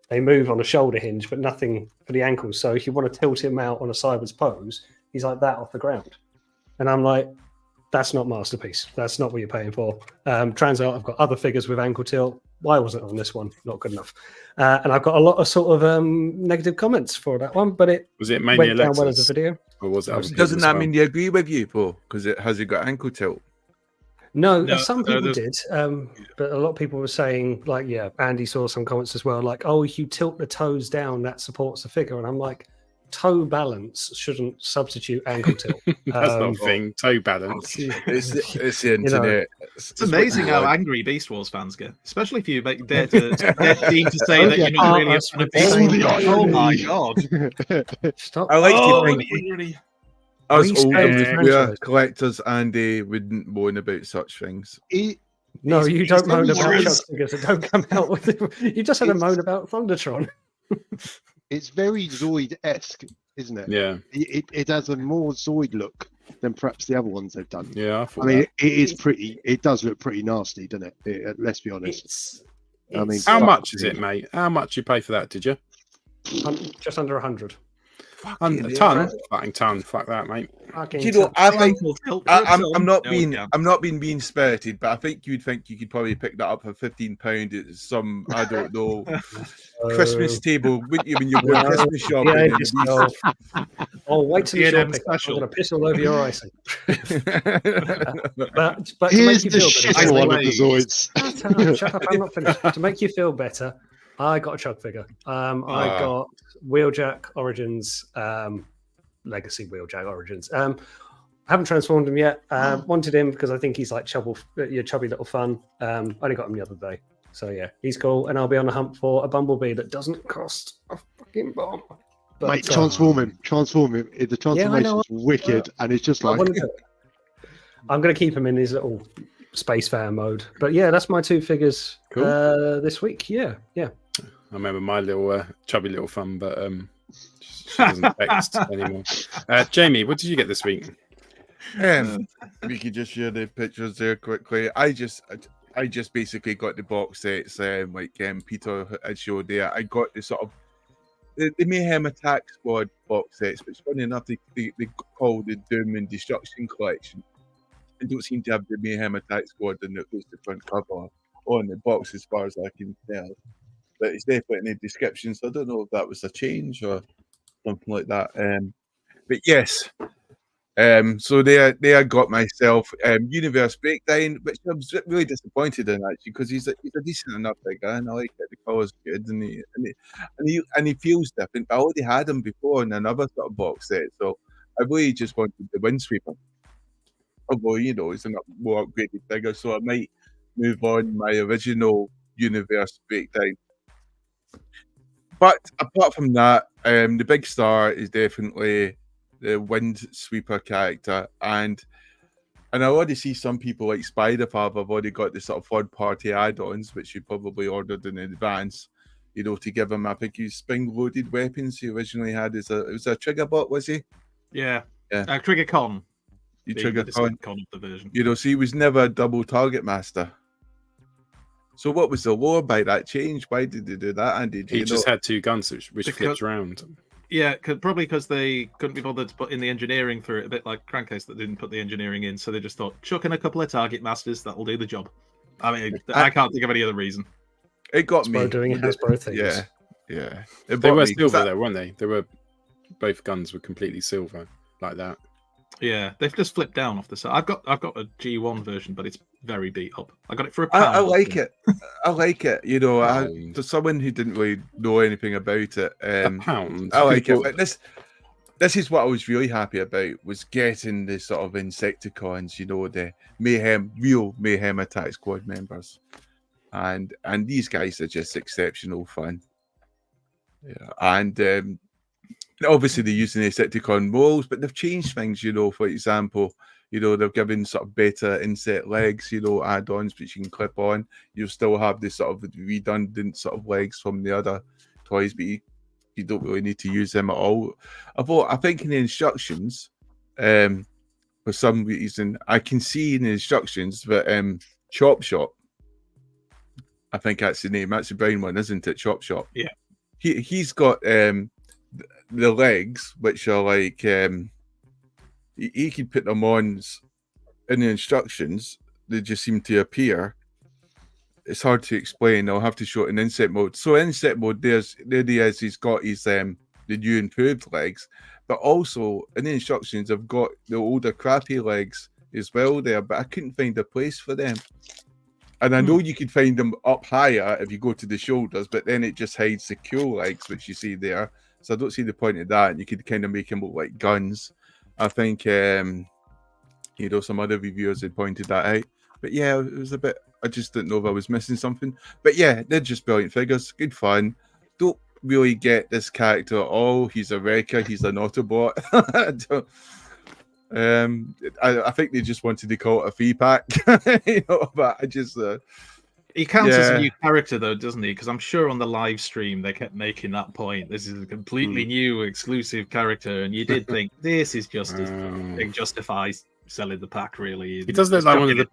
they move on a shoulder hinge, but nothing for the ankles. So if you want to tilt him out on a sideways pose, he's like that off the ground. And I'm like, that's not Masterpiece. That's not what you're paying for. Transart, I've got other figures with ankle tilt. Why wasn't on this one? Not good enough. And I've got a lot of sort of negative comments for that one, but it
mainly
went down well as a video.
Or was it?
Doesn't that mean they agree with you, Paul? Because it has got ankle tilt.
No, some people did, but a lot of people were saying, like, Andy saw some comments as well, like, oh, if you tilt the toes down, that supports the figure. And I'm like, toe balance shouldn't substitute ankle tilt.
That's not a thing. Toe balance.
It's the internet.
It's amazing how angry Beast Wars fans get, especially if you dare to say that you're not really a fan of Beast Wars. Oh my god!
Stop!
I like to think
really.
us old collectors, Andy, wouldn't moan about such things.
No, you don't moan about Chuck figures that don't come out with it. You just had a moan about Thundertron.
It's very Zoid-esque, isn't it?
Yeah.
It has a more Zoid look than perhaps the other ones they've done.
Yeah,
I mean, it is pretty. It does look pretty nasty, doesn't it? Let's be honest. I mean,
how much is it, mate? How much you pay for that? Did you?
Just under 100.
A ton, fucking ton. Fuck that, mate.
You know, I think I'm not being mean spirited, but I think you'd think you could probably pick that up for £15 at some, I don't know, Christmas table, wouldn't you? When you go Christmas shopping.
Oh, wait till you pick up. I'm gonna piss all over your icing. but
here's
to make you
the
feel
shit
better,
one of the Zoids.
Shut up! I'm not finished. To make you feel better, I got a Chug figure. I got Wheeljack Origins, Legacy Wheeljack Origins. Haven't transformed him yet. Wanted him because I think he's like your chubby little fun. Only got him the other day. So yeah, he's cool. And I'll be on the hunt for a Bumblebee that doesn't cost a fucking bomb. But,
mate, transform him. The transformation is wicked, and it's just like...
I'm going to keep him in his little space fan mode. But yeah, that's my 2 figures this week. Yeah.
I remember my little chubby little fun, but she doesn't text anymore. Jamie, what did you get this week?
We could just share the pictures there quickly. I I just basically got the box sets, like Peter had showed there. I got the sort of the Mayhem Attack Squad box sets, which funny enough they call the Doom and Destruction Collection. I don't seem to have the Mayhem Attack Squad in the front cover on the box as far as I can tell. But it's definitely in the description, so I don't know if that was a change or something like that. But yes, so there I got myself Universe Breakdown, which I was really disappointed in actually, because he's a decent enough guy, and I like it. The colour's good, and he feels different. I already had him before in another sort of box set, so I really just wanted the Windsweeper. Although it's a more upgraded figure, so I might move on my original Universe Breakdown. But apart from that, the big star is definitely the Windsweeper character, and I already see some people like Spider-Fab have already got the sort of third-party add-ons, which you probably ordered in advance, to give him. I think he's spring-loaded weapons he originally had. It was a trigger bot, was he?
Yeah. Trigger Con.
Trigger Con
of the version.
So he was never a double target master. So what was the lore by that change? Why did they do that, Andy?
He just had two guns which flipped around.
Yeah, probably because they couldn't be bothered to put in the engineering for it, a bit like Crankcase that didn't put the engineering in, so they just thought, chuck in a couple of target masters, that'll do the job. I mean, I can't think of any other reason.
It got
me. Doing Hasbro things.
Yeah.
They were silver though, weren't they? They were, both guns were completely silver, like that.
Yeah, they've just flipped down off the side. I've got a G1 version, but it's very beat up. I got it for £1.
I like it. I like it. To someone who didn't really know anything about it,
£1.
I like it. But this is what I was really happy about, was getting the sort of Insecticons, the real Mayhem Attack Squad members, and these guys are just exceptional fun. Yeah, and obviously they're using the Insecticon molds, but they've changed things. For example, they've given sort of better insect legs, add-ons which you can clip on. You'll still have this sort of redundant sort of legs from the other toys, but you don't really need to use them at all. I think in the instructions, for some reason, I can see in the instructions that Chop Shop, I think that's the name, that's the brown one, isn't it? Chop Shop.
Yeah.
He's got the legs, which are like he can put them on in the instructions. They just seem to appear. It's hard to explain. I'll have to show it in insect mode. So insect mode, there he is. He's got his the new improved legs, but also in the instructions, I've got the older crappy legs as well there. But I couldn't find a place for them. And I know you could find them up higher if you go to the shoulders, but then it just hides the cool legs, which you see there. So I don't see the point of that. And you could kind of make them look like guns. I think, some other reviewers had pointed that out. But yeah, it was a bit, I just didn't know if I was missing something. But yeah, they're just brilliant figures. Good fun. Don't really get this character at all. He's a wrecker. He's an Autobot. I think they just wanted to call it a free pack. But I just...
He counts as a new character, though, doesn't he? Because I'm sure on the live stream they kept making that point. This is a completely new, exclusive character, and you did think this is just it justifies selling the pack. Really,
he does look like one of the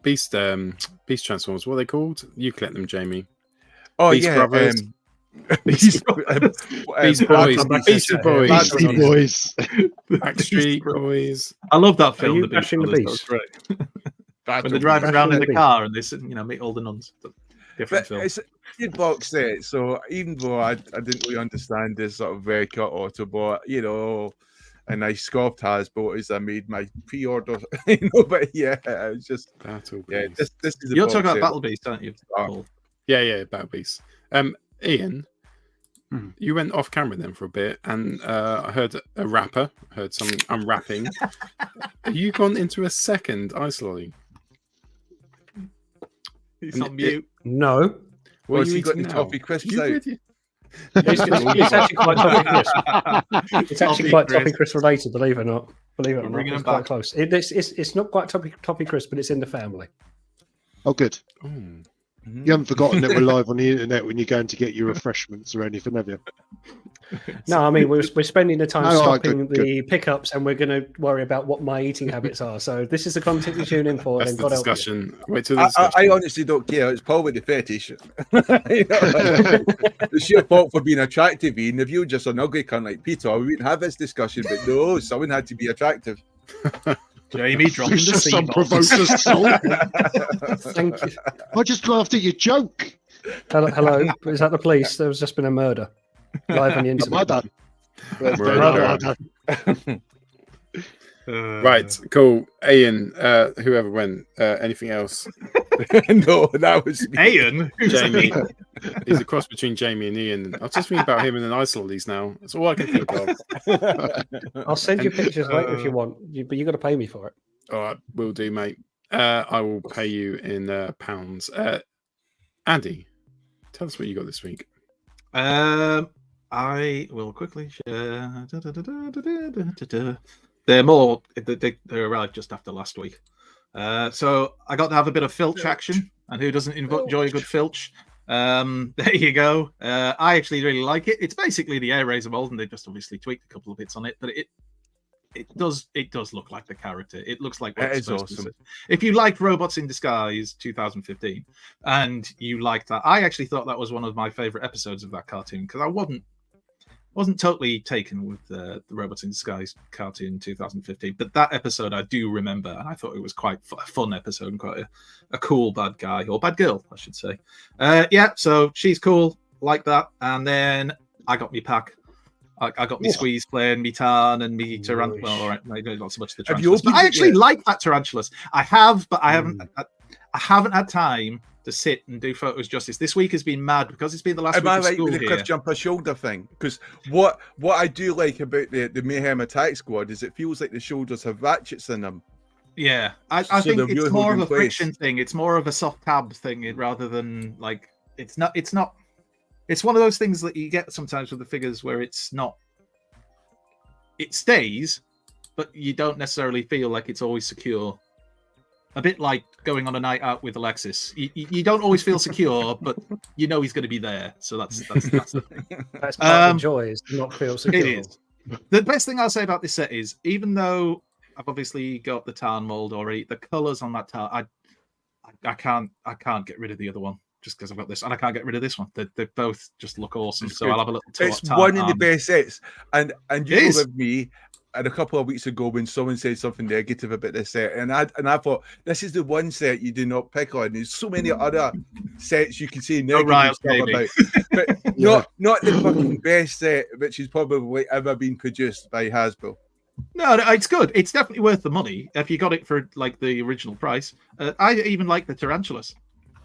beast transformers. What are they called? You collect them, Jamie.
Oh
Beast
yeah,
Brothers.
Beast
Boys, Backstreet Boys.
I love that film.
The Beast Brothers.
Right. When they're driving around in the car and they meet all the nuns. Different film.
It's a good box set. So even though I didn't really understand this sort of very cut Autobot, and I scoffed Hasbro as I made my pre-order, but yeah, it was just this is
You're talking about Battle Beast, aren't you? Paul?
Yeah, Battle Beast. Ian, you went off camera then for a bit, and I heard a rapper, heard some unwrapping. Have you gone into a second ice lolly?
He's on mute.
No.
What are you got the toffee crisps out?
It's actually quite toffee crisp. It's actually quite toffee crisp related, believe it or not. Believe it or not, it's quite close. It's not quite toffee crisp, but it's in the family.
Oh, good.
Oh.
You haven't forgotten that we're live on the internet when you're going to get your refreshments or anything, have you?
No, I mean we're spending the time
No,
stopping
good.
the pickups, and we're going to worry about what my eating habits are. So this is the content you tune in for.
That's
Then
the
God help you.
discussion. Wait till the
I
discussion.
honestly don't care. It's probably the fetish. It's your fault for being attractive, Ian. If you were just an ugly cunt like Peter, we wouldn't have this discussion. But no, someone had to be attractive.
Jamie dropping
It's
the
just
C-bomb.
unprovoked assault.
Thank you.
I just laughed at your joke.
Hello, is that the police? There has just been a murder live on the internet.
Well done.
Well
done.
Right, cool. Ian, whoever went. Anything else?
No, that was me.
Ian?
Jamie. He's a cross between Jamie and Ian. I was just thinking about him in an Isolollies now. That's all I can think of.
I'll send you pictures later if you want, but you got to pay me for it.
All right, will do, mate. I will pay you in pounds. Andy, tell us what you got this week.
I will quickly share. They're more. They arrived just after last week. So I got to have a bit of filch action, and who doesn't enjoy a good filch? There you go. I actually really like it. It's basically the Air Razor mold, and they just obviously tweaked a couple of bits on it, but it does look like the character. It looks like what
It
it's
is
supposed to
awesome.
be. If you liked Robots in Disguise 2015 and you liked that, I actually thought that was one of my favorite episodes of that cartoon because I wasn't totally taken with the Robots in Disguise cartoon 2015, but that episode I do remember, and I thought it was quite a fun episode and quite a cool bad guy, or bad girl, I should say. Yeah, so she's cool, like that. And then I got me pack. I got me Squeeze playing, me Tarn, and me Tarantula. Well, all right, not so much the
Have you
Tarantulas. But
opened
I
it
actually
yet?
like that Tarantulas. I have, but I haven't had time to sit and do photos justice. This week has been mad because it's been the last
Am
week
I
of
right
school
with the
here.
cliff jumper shoulder thing? Because what I do like about the Mayhem Attack Squad is it feels like the shoulders have ratchets in them.
Yeah, I
So
think
they're
it's
really
more of
holding
a
place.
friction thing. It's more of a soft tab thing rather than like it's not. It's one of those things that you get sometimes with the figures where it's not. It stays, but you don't necessarily feel like it's always secure. A bit like going on a night out with Alexis. You don't always feel secure, but you know he's going to be there. So that's the thing.
That's part of the joy, is to not feel secure.
It is. The best thing I'll say about this set is, even though I've obviously got the Tarn mold already, the colours on that Tarn, I can't get rid of the other one just because I've got this, and I can't get rid of this one. They both just look awesome.
It's
So
good.
I'll have a little.
It's
Tarn
one of the
army.
best sets, and you
It
know
is.
with me. And a couple of weeks ago, when someone said something negative about this set, and I thought this is the one set you do not pick on. There's so many other sets you can say negative
Riot,
stuff
baby.
about, but not the fucking best set, which has probably ever been produced by Hasbro.
No, it's good. It's definitely worth the money if you got it for like the original price. I even like the Tarantulas.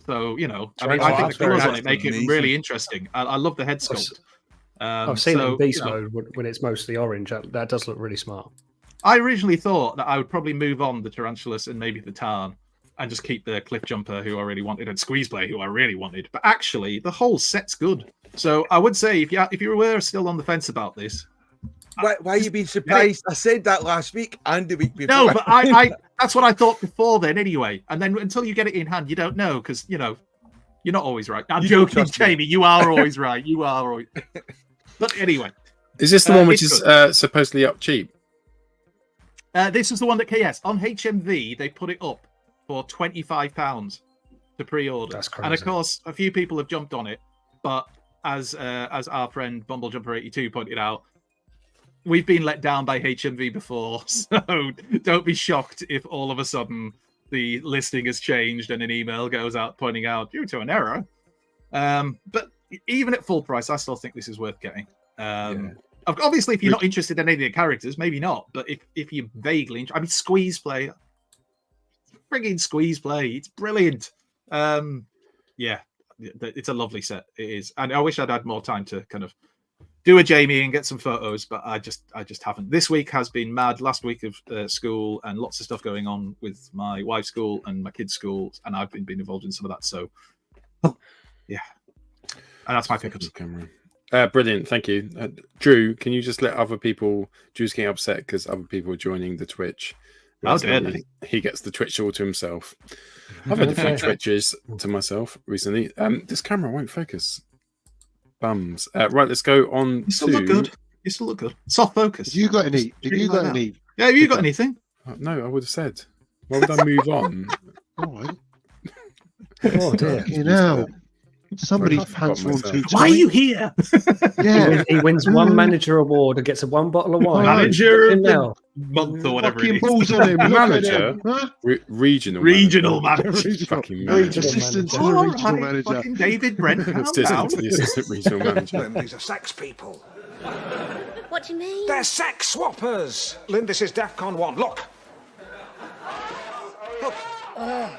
So I think the colours on it make it really interesting. I love the head sculpt.
I've seen it in beast mode when it's mostly orange. That does look really smart.
I originally thought that I would probably move on the Tarantulas and maybe the Tarn and just keep the Cliff Jumper, who I really wanted, and Squeeze Play, who I really wanted. But actually, the whole set's good. So I would say if you were still on the fence about this,
Why are you being surprised? I said that last week and the week before.
no, but I that's what I thought before then anyway. And then until you get it in hand, you don't know because you're not always right. I'm
You don't
joking,
trust me.
Jamie. You are always right. You are always. But anyway,
Is this the one which
it's
is supposedly up cheap?
this is the one that KS on HMV they put it up for £25 to pre-order.
That's crazy.
And of course, a few people have jumped on it, but as our friend Bumblejumper82 pointed out, we've been let down by HMV before, so don't be shocked if all of a sudden the listing has changed and an email goes out pointing out due to an error. But even at full price, I still think this is worth getting. Obviously, if you're not interested in any of the characters, maybe not. But if you're vaguely, Squeeze Play, frigging Squeeze Play, it's brilliant. Yeah, it's a lovely set. It is, and I wish I'd had more time to kind of do a Jamie and get some photos, but I just haven't. This week has been mad. Last week of school and lots of stuff going on with my wife's school and my kids' school, and I've been involved in some of that. So, yeah. And that's my pickups.
Brilliant, thank you. Drew, can you just let other people... Drew's getting upset because other people are joining the Twitch.
How dare they?
He gets the Twitch all to himself. I've had a few Twitches to myself recently. This camera won't focus. bums. Right, let's go on
You still
to.
look good. You still look good. Soft focus.
Have you got any? Have you got any?
Yeah, have you got anything?
No, I would have said. Why would I move on?
All right.
Oh dear.
You know, somebody's pants worn too tight.
Why are you here?
Yeah.
He wins one manager award and gets one bottle of wine.
Manager of
Fucking
the
hell.
month or whatever
Fucking
it is.
balls on him. Look at
Manager?
him. Huh?
Regional
Manager.
Fucking manager.
Assistant to the
All
regional
right,
manager.
fucking David Brent. calm down.
Assistant to the assistant regional manager.
These are sex people.
What do you mean?
They're sex swappers. Lynn, this is DEFCON 1. Look. Look.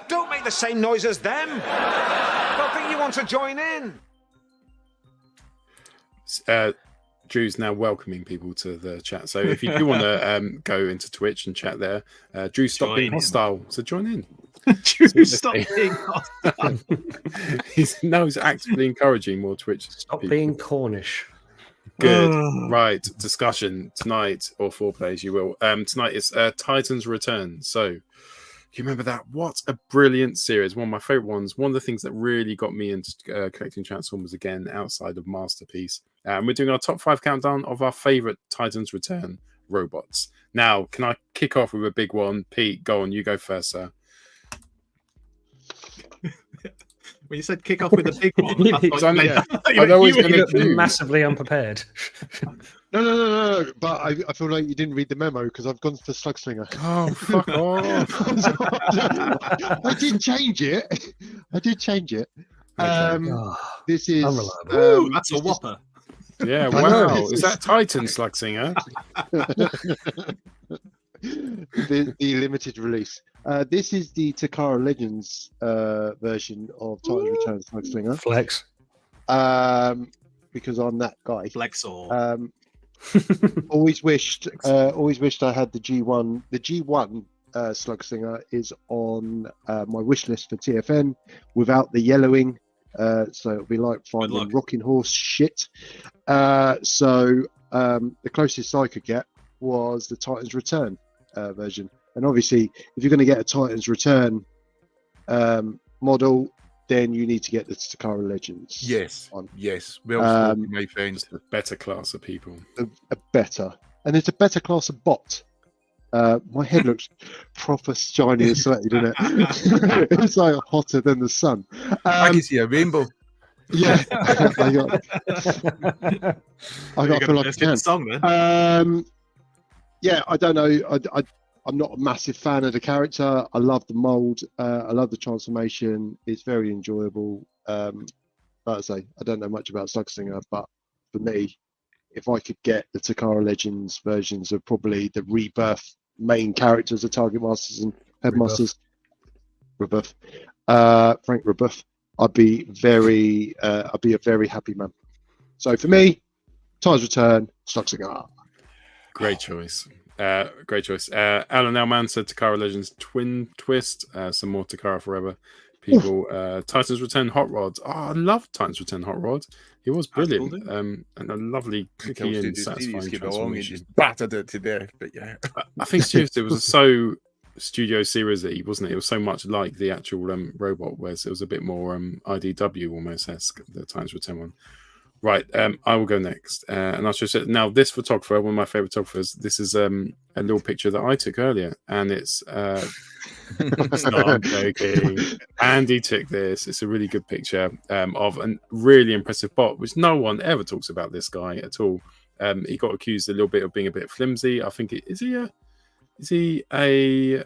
Don't make the same noise as them. Don't think you want to join in.
Drew's now welcoming people to the chat. So if you do want to go into Twitch and chat there, Drew, stop being hostile. So join in.
Drew, stop being hostile.
He's actively encouraging more Twitch.
Stop
people.
being Cornish.
Good. Right. Discussion tonight, or foreplay as you will. Tonight is Titans Return. So do you remember that? What a brilliant series. One of my favorite ones. One of the things that really got me into collecting Transformers again outside of Masterpiece. We're doing our top 5 countdown of our favorite Titans Return robots. Now, can I kick off with a big one? Pete, go on. You go first, sir.
When you said kick off with a big one,
I'm always going to be massively unprepared.
No. But I feel like you didn't read the memo because I've gone for Slugslinger.
Oh, fuck off.
I did change it.
Okay.
This is
that's a whopper.
Yeah, wow. Is that Titan Slugslinger?
the limited release. This is the Takara Legends version of Titans Return Slugslinger.
Flex.
Because I'm that guy.
Flexor.
Always wished I had the G1. The G1 Slugslinger is on my wish list for TFN without the yellowing. So it'll be like finding Rocking Horse shit. So the closest I could get was the Titans Return version. And obviously, if you're going to get a Titans Return model, then you need to get the Takara Legends.
Yes.
On.
Yes. Well spoken, my friend.
A better class of people.
A better. And it's a better class of bot. My head looks proper shiny and sweaty, doesn't it? It's like hotter than the sun.
I can see a rainbow.
Yeah. I got to feel like I can.
Song, then.
Yeah, I don't know. I'm not a massive fan of the character. I love the mold. I love the transformation. It's very enjoyable. Like I say, I don't know much about Slugslinger, but for me, if I could get the Takara Legends versions of probably the Rebirth main characters of Target Masters and Headmasters, Rebirth, Frank Rebirth, I'd be a very happy man. So for me, Titans Return, Slugslinger.
Great choice. Great choice. Alan Elman said Takara Legends Twin Twist. Some more Takara Forever people. Titans Return Hot Rod. Oh, I love Titans Return Hot Rod. He was brilliant. And a lovely, clicky and satisfying transformation.
Just battered it to death, but yeah.
I think seriously, it was so Studio Series-y, wasn't it? It was so much like the actual robot, whereas it was a bit more IDW almost-esque, the Titans Return one. Right, I will go next. And I should say, now this photographer, one of my favorite photographers, this is a little picture that I took earlier, and it's not, I'm joking. Andy took this. It's a really good picture of a really impressive bot, which no one ever talks about this guy at all. He got accused a little bit of being a bit flimsy. I think is he a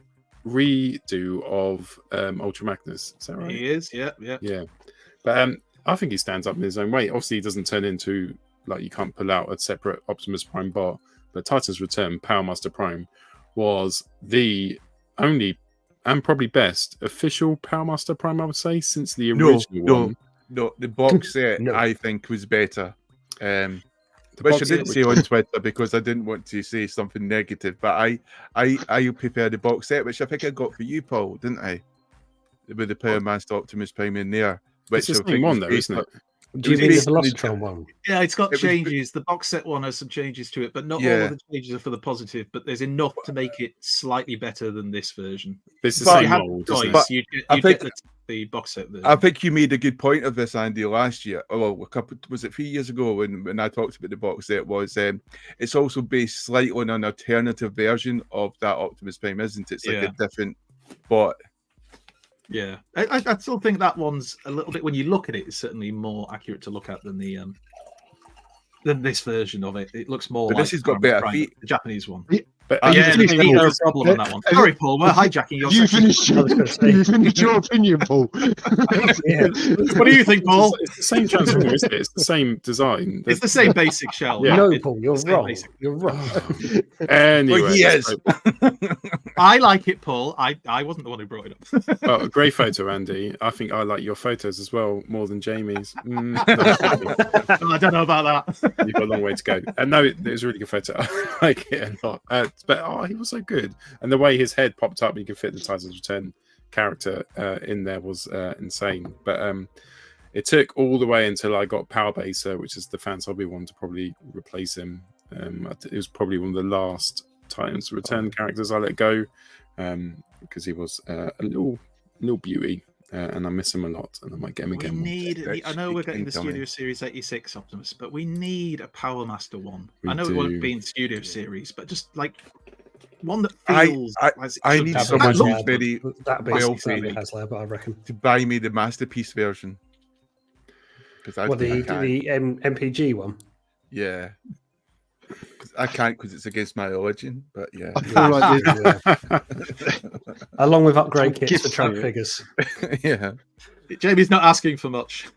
redo of Ultra Magnus? Is that right?
He is, yeah.
But I think he stands up in his own way. Obviously, he doesn't turn into, like, you can't pull out a separate Optimus Prime bot. But Titans Return, Power Master Prime, was the only and probably best official Power Master Prime, I would say, since the original one.
No, the box set I think was better. Which I didn't say on Twitter because I didn't want to say something negative. But I prefer the box set, which I think I got for you, Paul, didn't I? With the Power Master Optimus Prime in there.
It's the same one, though, isn't it?
Do you mean the Velocitron one?
Yeah, it's got changes. The box set one has some changes to it, but not all of the changes are for the positive. But there's enough to make it slightly better than this version.
It's the same mold, isn't it?
You'd get the the box set version.
I think you made a good point of this, Andy, last year. Oh, well, was it 3 years ago when I talked about the box set? Was it's also based slightly on an alternative version of that Optimus Prime, isn't it? It's like a different bot.
Yeah, I still think that one's a little bit. When you look at it, it's certainly more accurate to look at than this version of it. It looks more.
But
like
this has got better feet.
The Japanese one.
But
there's a problem on that one. Sorry, Paul, we're hijacking your section.
You finished your opinion, Paul.
Yeah. What do you think, Paul?
It's the same Transformer, isn't it? It's the same design.
It's the same basic shell.
Yeah.
No, Paul, you're wrong. You're wrong.
Anyway,
well, yes.
I like it, Paul. I wasn't the one who brought it up.
Well, a great photo, Andy. I think I like your photos as well more than Jamie's. No,
I don't know about that.
You've got a long way to go. And no, it was a really good photo. I like it a lot. But he was so good, and the way his head popped up, you could fit the Titans Return character in there was insane. But it took all the way until I got Power Baser, which is the Fans Hobby one, to probably replace him. It was probably one of the last Titans Return characters I let go because he was a little beauty. And I miss him a lot, and I might get him again.
I know we're getting the Studio Series 86 Optimus, but we need a Power Master one. I know
do.
it won't be in Studio Series, but just like one that feels.
I need someone who's very
well paid I reckon,
to buy me the Masterpiece version.
Well, the MPG one.
Yeah. I can't because it's against my religion, but yeah.
I feel like
along with upgrade kits for track figures.
Yeah.
Jamie's not asking for much.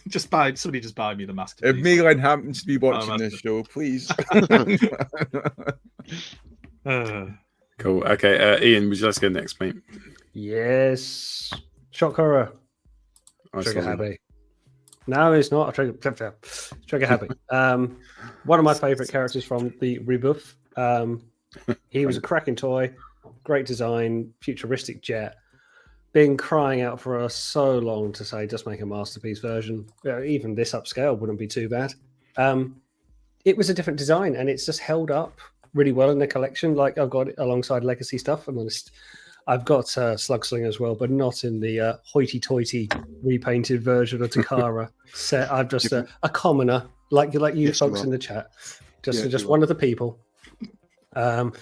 Somebody just buy me the Masterpiece.
If Megan happens to be watching this show, please.
Cool. Okay, Ian, would you like to go next, mate?
Yes. Shock horror. Trigger happy. No, it's not. Trigger happy. One of my favourite characters from the rebuff. He was a cracking toy, great design, futuristic jet. Been crying out for us so long to say just make a Masterpiece version. Even this upscale wouldn't be too bad. It was a different design, and it's just held up really well in the collection. Like I've got it alongside Legacy stuff. I'm honest. I've got Slugsling as well, but not in the hoity-toity repainted version of Takara set. I'm just a commoner, like you folks in the chat, just one of the people. But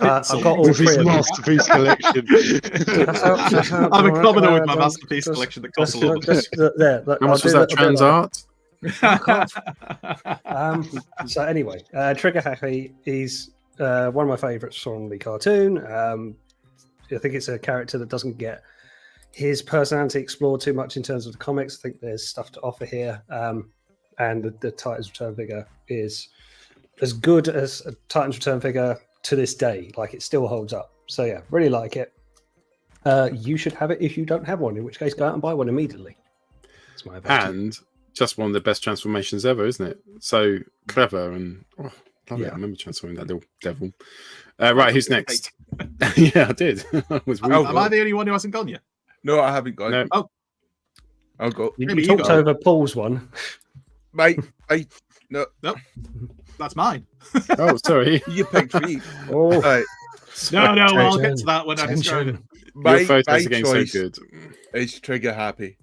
I've got all three of
Masterpiece collection.
I'm a commoner with my Masterpiece collection that costs a lot.
How much was that trans art?
So anyway, Trigger Happy is one of my favourites from the cartoon. I think it's a character that doesn't get his personality explored too much in terms of the comics. I think there's stuff to offer here, and the Titans Return figure is as good as a Titans Return figure to this day. Like it still holds up. So yeah, really like it. You should have it if you don't have one, in which case go out and buy one immediately. That's my advice.
And just one of the best transformations ever, isn't it? So clever and I remember transforming that little devil. Right, who's next? Yeah, I did.
Am I the only one who hasn't gone yet?
No, I haven't gone.
No.
Oh,
I'll go.
You talked over Paul's one.
Mate, no,
that's mine.
Oh, sorry.
You picked me.
Oh,
right.
No, I'll get to that when I describe it.
Your photos are getting so good.
It's Trigger Happy.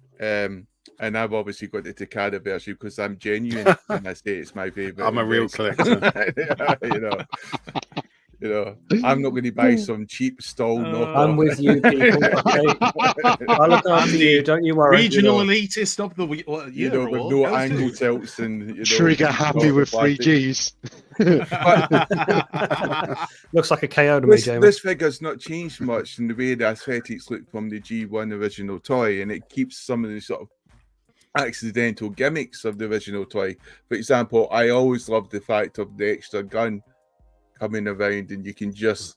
And I've obviously got the Takada version because I'm genuine when I say it's my favorite.
I'm a real collector.
you know, I'm not going to buy some cheap stall knockoff.
I'm with you, people. Okay. I'll look after you. Don't you worry.
Regional elitist of the week.
With no angle tilts and
Trigger Happy with 3Gs.
Looks like a KO to me, Jamie.
This figure's not changed much in the way the aesthetics look from the G1 original toy, and it keeps some of the sort of accidental gimmicks of the original toy. For example, I always loved the fact of the extra gun coming around and you can just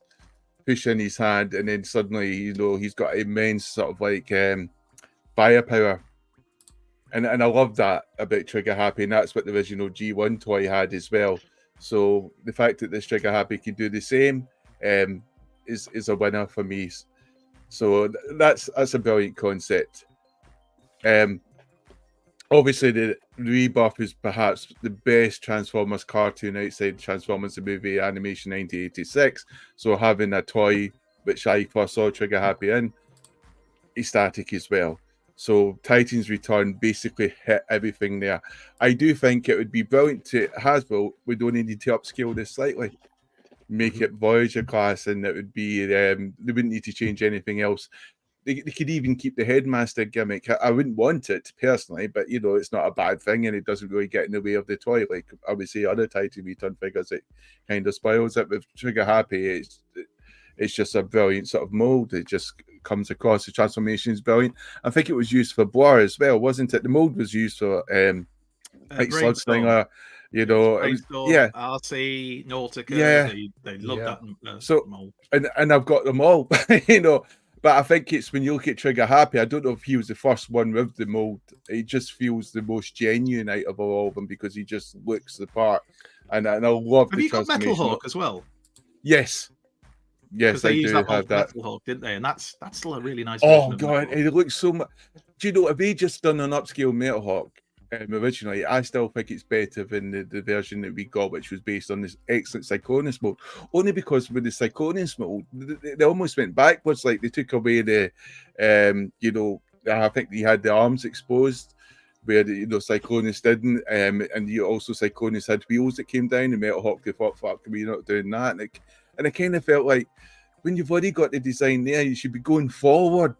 push in his hand and then suddenly he's got immense sort of like firepower, and I love that about Trigger Happy, and that's what the original G1 toy had as well. So the fact that this Trigger Happy can do the same is a winner for me. So that's a brilliant concept. Obviously, the Rebuff is perhaps the best Transformers cartoon outside Transformers the movie animation 1986. So having a toy which I first saw Trigger Happy in static as well. So Titans Return basically hit everything there. I do think it would be brilliant to Hasbro. We only need to upscale this slightly, make it Voyager class, and it would be they wouldn't need to change anything else. They could even keep the headmaster gimmick. I wouldn't want it personally, but you know, it's not a bad thing, and it doesn't really get in the way of the toy. Like I would say, other Titan Return figures, it kind of spoils it. With Trigger Happy, it's just a brilliant sort of mold. It just comes across. The transformation is brilliant. I think it was used for Blur as well, wasn't it? The mold was used for like Slugslinger. You know, yeah,
RC, Nautica,
yeah,
they love that.
So,
mold.
and I've got them all, you know. But I think it's when you look at Trigger Happy, I don't know if he was the first one with the mold. He just feels the most genuine out of all of them because he just looks the part. And I love
Have
the
you got
transformation.
Metal Hawk as well?
Yes. Yes,
they
I
use
do
that
have that.
Metal Hawk, didn't they? And that's still a really nice.
Oh god, it looks so much. Do you know, if they just done an upscale Metal Hawk originally, I still think it's better than the version that we got, which was based on this excellent Cyclonus mode. Only because with the Cyclonus mode, they almost went backwards. Like they took away the, you know, I think they had the arms exposed, where the, you know, Cyclonus didn't, and you also Cyclonus had wheels that came down. The Metal Hawk, they thought, "Fuck, we're not doing that." And I kind of felt like when you've already got the design there, you should be going forward,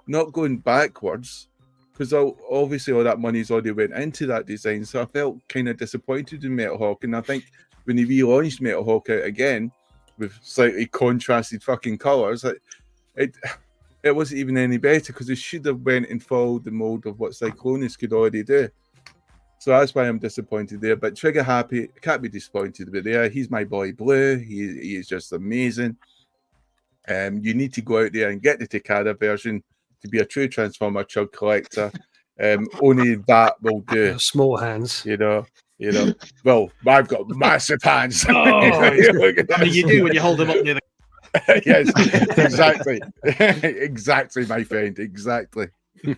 not going backwards. Because obviously all that money's already went into that design. So I felt kind of disappointed in Metal Hawk. And I think when he relaunched Metal Hawk out again with slightly contrasted fucking colours, it wasn't even any better because it should have went and followed the mold of what Cyclonus could already do. So that's why I'm disappointed there. But Trigger Happy, can't be disappointed with there. He's my boy Blue. He is just amazing. You need to go out there and get the Takada version to be a true Transformer chug collector. Only that will do.
Small hands.
You know. Well, I've got massive hands.
Oh, I mean, you do when you hold them up near the.
Yes, exactly. Exactly, my friend. Exactly.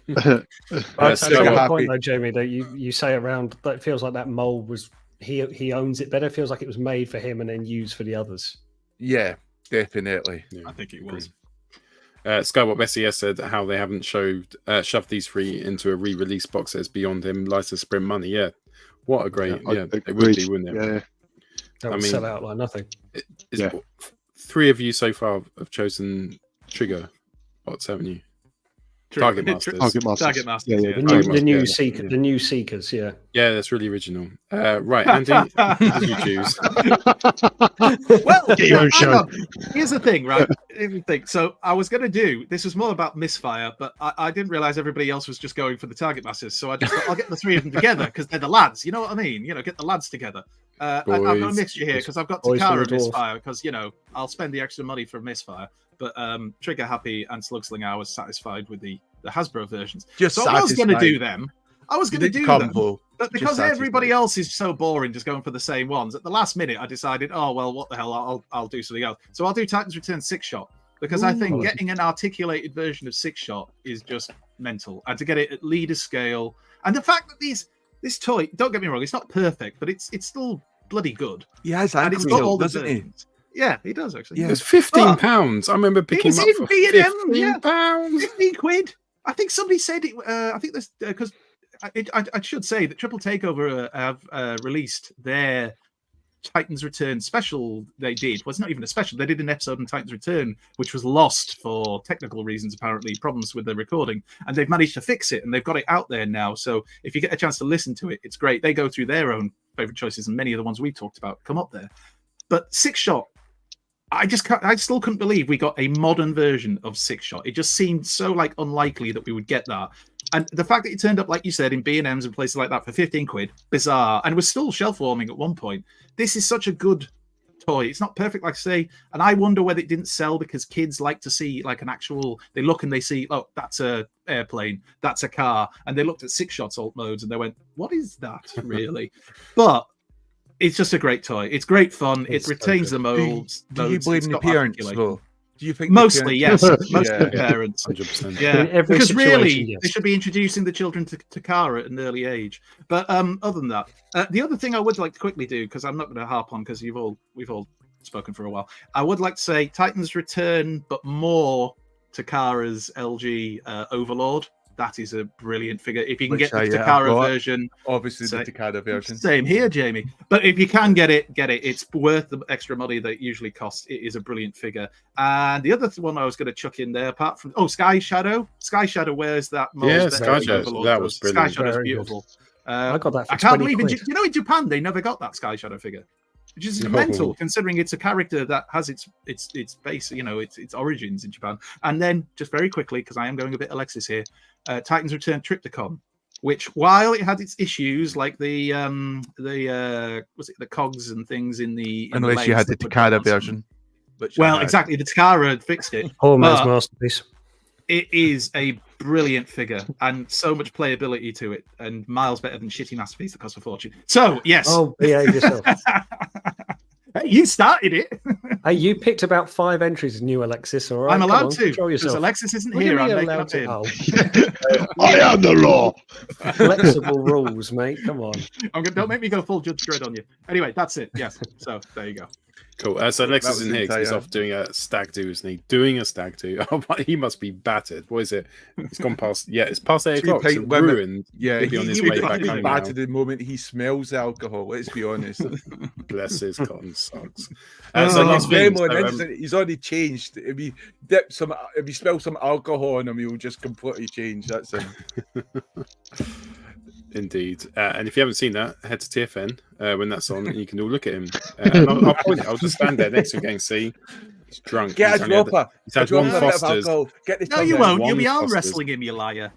That's a good point, though, Jamie. That you say around that it feels like that mold was he owns it better. It feels like it was made for him and then used for the others.
Yeah, definitely.
Yeah, I think it was.
Skywalk Bessie has said how they haven't shoved these three into a re-release box that's beyond him license sprint money. Yeah, what a great they would be, wouldn't they?
Yeah,
that would sell out like nothing.
Three of you so far have chosen Trigger bots, haven't you? Target Masters.
Target Masters.
Yeah. The new Seekers. Yeah.
Yeah, that's really original. Right, Andy, what did you choose?
Well,
get your own show.
Here's the thing, right? So I was going to do this was more about Misfire, but I didn't realize everybody else was just going for the Target Masters. So I just thought I'll get the three of them together because they're the lads. You know what I mean? You know, get the lads together. I've got a mixture here because I've got Takara and Misfire because I'll spend the extra money for Misfire. But Trigger Happy and Slugslinger, I was satisfied with the Hasbro versions. So I was going to do them. But because everybody else is so boring, just going for the same ones, at the last minute I decided, oh well, what the hell? I'll do something else. So I'll do Titans Return 6-shot because I think getting an articulated version of 6-shot is just mental, and to get it at leader scale, and the fact that this toy, don't get me wrong, it's not perfect, but it's still bloody good.
Yeah,
and it's got all the versions. Yeah, he does actually.
Yeah, it's £15. I remember picking him up for £15.
15 quid. I think somebody said it. I think this because I should say that Triple Takeover have released their Titans Return special. They did. Well, it's not even a special. They did an episode on Titans Return, which was lost for technical reasons, apparently problems with the recording, and they've managed to fix it and they've got it out there now. So if you get a chance to listen to it, it's great. They go through their own favorite choices, and many of the ones we talked about come up there. But 6-shot. I still couldn't believe we got a modern version of 6-shot. It just seemed so unlikely that we would get that. And the fact that it turned up, like you said, in B&Ms and places like that for 15 quid, bizarre. And was still shelf warming at one point. This is such a good toy. It's not perfect, like I say. And I wonder whether it didn't sell because kids like to see an actual, they look and they see, oh, that's a airplane, that's a car. And they looked at 6-shot alt modes and they went, what is that really? But it's just a great toy. It's great fun. It retains the molds.
Do you blame the parents, though? Do you think
mostly, yes, mostly the parents,
100%.
Yeah, because really they should be introducing the children to Takara at an early age. But other than that, the other thing I would like to quickly do, because I'm not going to harp on, because we've all spoken for a while. I would like to say Titans Return, but more Takara's LG Overlord. That is a brilliant figure. If you can
Which
get the
I've
Takara
got.
version,
Obviously, the Takara version.
Same here, Jamie. But if you can get it. It's worth the extra money that it usually costs. It is a brilliant figure. And the other one I was going to chuck in there, apart from Sky Shadow. Sky Shadow wears that mold.
Yeah,
that
Sky Shadow.
Overlord
That
does.
was brilliant.
Sky Shadow's
Very
beautiful.
I got that for
I can't
20
believe
quid.
in Japan they never got that Sky Shadow figure, which is
Oh.
mental considering it's a character that has its base, its origins in Japan. And then just very quickly, because I am going a bit Alexis here, Titans Return Triptychon, which while it had its issues like the cogs and things in the
Unless you had the Takara version.
Exactly, the Takara fixed it.
Poor man's
But
masterpiece.
it is a brilliant figure and so much playability to it, and miles better than shitty masterpiece that costs a fortune. So yes.
Oh, behave yourself.
Hey, you started it.
Hey, you picked about 5 entries, new Alexis. All right,
I'm
come
allowed
on,
to.
control
Because
yourself.
Alexis isn't
What do you
here.
mean
I'm making
allowed
up
to?
him.
Oh.
I am the law.
Flexible rules, mate. Come on.
Don't make me go full Judge Dredd on you. Anyway, that's it. Yes. So there you go.
Cool. So Alexis
was
in here 'cause he's
entire-
off doing a stag do, isn't he? Doing a stag do. Oh, he must be battered. What is it? It's gone past. Yeah, it's past 8 o'clock. So ruined.
Yeah,
He'll be on his
he
way back
would be
home
battered
now.
the moment he smells alcohol. Let's be honest.
Bless his cotton socks.
So
So last thing.
Remo,
So,
he's already changed. If you spill some alcohol on him, he'll just completely change. That's him.
indeed. And if you haven't seen that, head to TFN when that's on, and you can all look at him. And I'll point it. I'll just stand there next to him, getting see. He's drunk.
Get a dropper.
He's had
A
one
dropper of
Foster's.
alcohol. Get the
No,
tongue
you
out.
won't.
One
You'll be arm
Foster's.
wrestling him, you liar.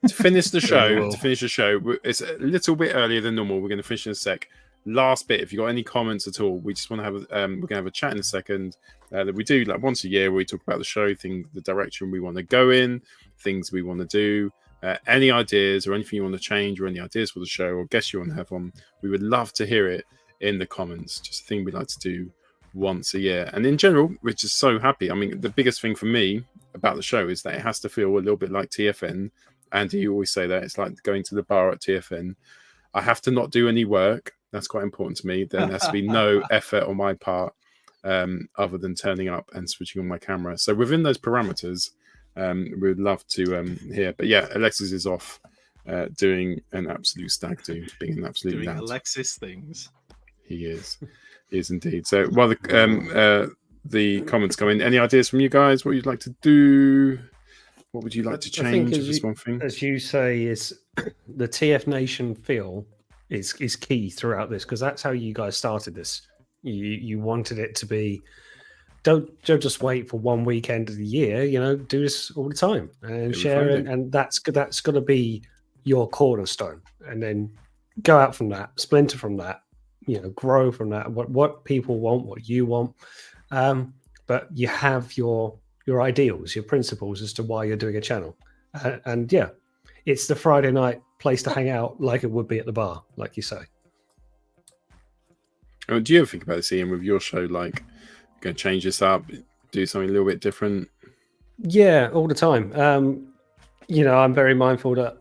To finish the show,
will.
it's a little bit earlier than normal. We're going to finish in a sec. Last bit, if you got any comments at all, we just want to have we're going to have a chat in a second that we do like once a year where we talk about the show, the direction we want to go in, things we want to do, any ideas or anything you want to change or any ideas for the show or guests you want to have on. We would love to hear it in the comments. Just a thing we like to do once a year. And in general, we're just so happy. I mean, the biggest thing for me about the show is that it has to feel a little bit like TFN. Andy, you always say that it's like going to the bar at TFN. I have to not do any work. That's quite important to me. There has to be no effort on my part other than turning up and switching on my camera. So within those parameters, we would love to hear. But yeah, Alexis is off doing an absolute stag do, being an absolute
Doing
lad.
Alexis things.
He is. He is indeed. So while the comments come in, any ideas from you guys? What you'd like to do? What would you like to change? If there's one thing,
as you say, is the TF Nation feel is key throughout this, because that's how you guys started this. You wanted it to be, don't just wait for one weekend of the year. Do this all the time and share it, and that's got to be your cornerstone. And then go out from that, splinter from that, grow from that. What people want, what you want, but you have your ideals, your principles as to why you're doing a channel. And yeah, it's the Friday night place to hang out like it would be at the bar, like you say.
Do you ever think about this, Ian, with your show, like going to change this up, do something a little bit different?
Yeah, all the time. I'm very mindful that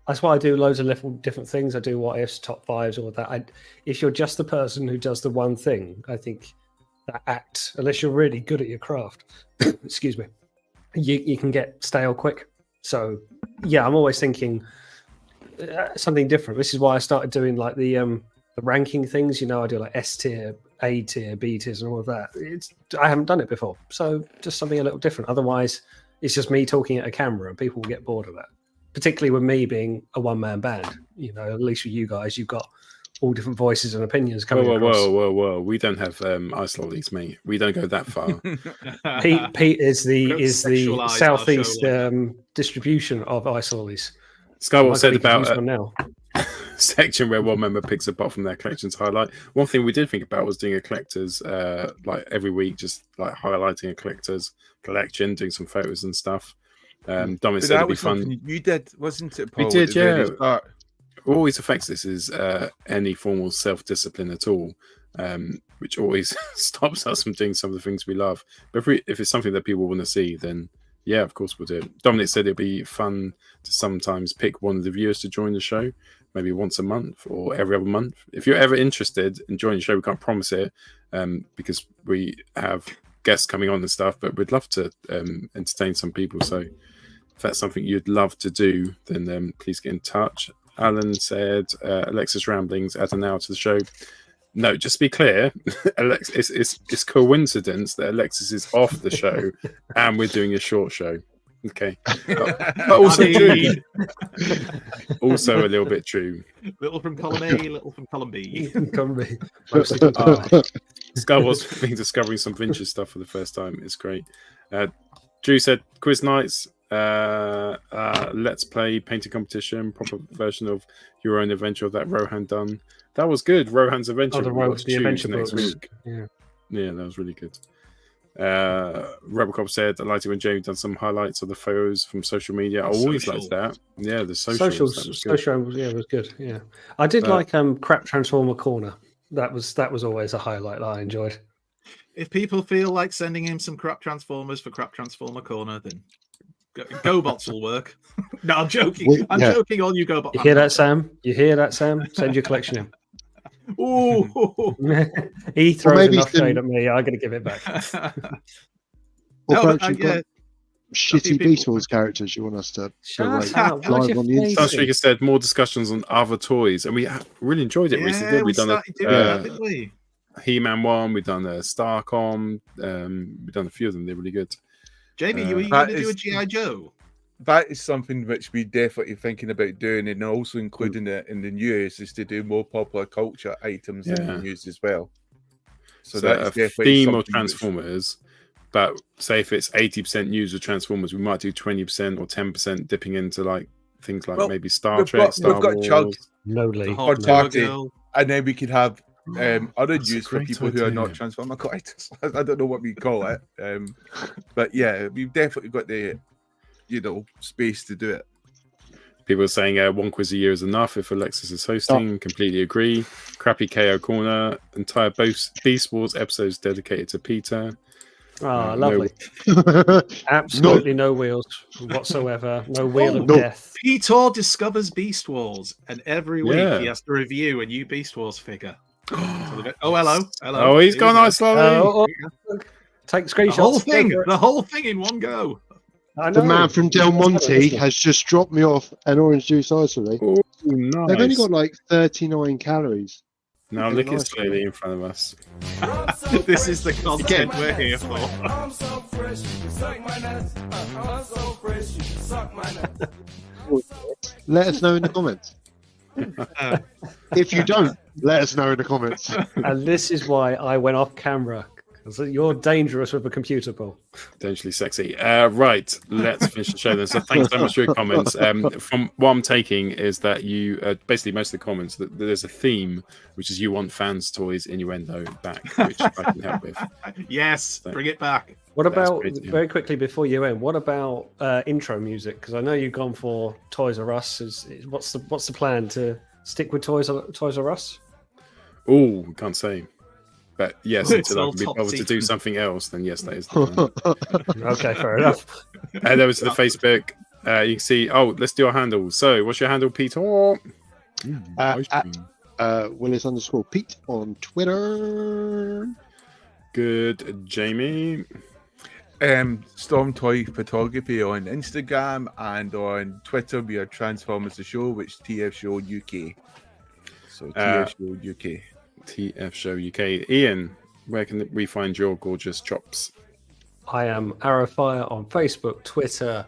that's why I do loads of little different things. I do what ifs, top fives, all of that. If you're just the person who does the one thing, I think that act, unless you're really good at your craft, excuse me, you can get stale quick. So yeah, I'm always thinking something different. This is why I started doing like the ranking things. I do like S tier, A tier, B tiers, and all of that. I haven't done it before, so just something a little different. Otherwise, it's just me talking at a camera, and people will get bored of that. Particularly with me being a one-man band. At least with you guys, you've got all different voices and opinions coming across.
Whoa! We don't have ice lollies, mate. We don't go that far.
Pete is the
sexualise
southeast
our show,
distribution of ice lollies.
Skywalker said about
now.
Section where one member picks a bot from their collection's highlight. One thing we did think about was doing a collector's like every week, just like highlighting a collector's collection, doing some photos and stuff. Dominic said it'd be fun.
You did, wasn't it, Paul?
We did, yeah. What always affects this is any form of self-discipline at all, which always stops us from doing some of the things we love. But if it's something that people want to see, then yeah, of course we'll do it. Dominic said it'd be fun to sometimes pick one of the viewers to join the show, maybe once a month or every other month. If you're ever interested in joining the show, we can't promise it because we have guests coming on and stuff, but we'd love to entertain some people. So if that's something you'd love to do, then please get in touch. Alan said, Alexis Ramblings, add an hour to the show. No, just to be clear, it's coincidence that Alexis is off the show and we're doing a short show. Okay. But also true. Also a little bit true.
Little from column A, little from column B.
Skull was been discovering some vintage stuff for the first time. It's great. Drew said, quiz nights. Let's play painting competition, proper version of your own adventure of that Rohan done. That was good. Rohan's adventure.
The adventure next week.
Yeah, that was really good. Robocop said, I liked it when Jamie done some highlights of the photos from social media. I always liked that. Yeah, the socials.
Was good. Yeah, I did like Crap Transformer Corner. That was always a highlight that I enjoyed.
If people feel like sending him some crap Transformers for Crap Transformer Corner, then GoBots will work. No, I'm joking. Joking. All you GoBots.
You hear that, Sam? Send your collection in.
Ooh.
He throws enough shade at me. I'm going to give it back.
Shitty Beast Wars characters you want us to show live on the Instagram.
Sunspeaker said more discussions on other toys, and we really enjoyed it recently. We've done He-Man one, we've done Starcom, we've done a few of them. They're really good.
Jamie, you were going to do a G.I. Joe?
That is something which we definitely thinking about doing, and also including it in the news is to do more popular culture items in the news as well. So that's a
theme of Transformers. But say if it's 80% news of Transformers, we might do 20% or 10% dipping into like things like maybe Star Trek, Star Wars.
Chug,
party, and then we could have other news for people who are not Transformer collectors. I don't know what we call it, but yeah, we've definitely got the space to do it.
People are saying one quiz a year is enough if Alexis is hosting. Completely agree. Crappy KO Corner. Entire Beast Wars episodes dedicated to Peter.
Lovely. Absolutely no wheels whatsoever. No wheel of death.
Peter discovers Beast Wars, and every week he has to review a new Beast Wars figure. Hello.
Oh, he's gone nice slowly.
Take screenshots.
The whole thing in one go.
The man from Del Monte has just dropped me off an orange juice ice with me.
Oh, nice.
They've only got like 39 calories.
Now look at slowly in front of us.
This is the content we're here for.
Let us know in the comments. If you don't, let us know in the comments.
And this is why I went off camera. So you're dangerous with a computer, Paul.
Dangerously sexy. Right, let's finish the show then. So thanks so much for your comments. From what I'm taking is that you, basically most of the comments, that there's a theme, which is you want fans' toys innuendo back, which I can help with.
Yes, so, bring it back.
What about, very quickly before you end, what about intro music? Because I know you've gone for Toys R Us. What's the plan? To stick with Toys R Us?
Oh, can't say. But yes, until I can be able to do something else, then yes, that is the plan.
Okay, fair enough.
And there was the Facebook. You can see, let's do our handle. So, what's your handle, Peter?
Willis_Pete on Twitter.
Good, Jamie.
Storm Toy Photography on Instagram, and on Twitter we are Transformers the Show, which is TF Show UK. So TF Show UK.
TF Show UK. Ian, where can we find your gorgeous chops?
I am Arrowfire on Facebook, Twitter,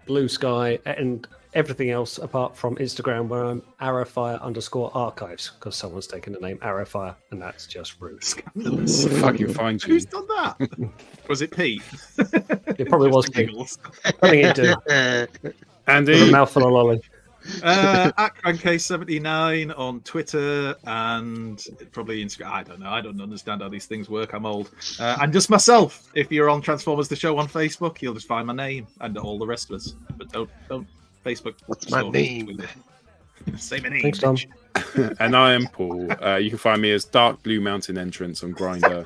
Blue Sky, and everything else apart from Instagram, where I'm Arrowfire_archives, because someone's taken the name Arrowfire, and that's just rude.
Scandalous.
Fucking find you.
Who's done that? Was it Pete?
It probably was Pete. I think it did.
Andy,
with a mouthful of lolly.
At CrankCase79 on Twitter and probably Instagram. I don't know. I don't understand how these things work. I'm old. And just myself. If you're on Transformers the Show on Facebook, you'll just find my name and all the rest of us. But don't Facebook.
What's my name?
Say my name.
Thanks, Tom.
And I am Paul. You can find me as Dark Blue Mountain Entrance on Grindr.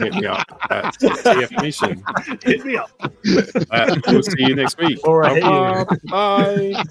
Hit me up at TF Nation.
Hit me up.
We'll see you next week.
All right.
Bye.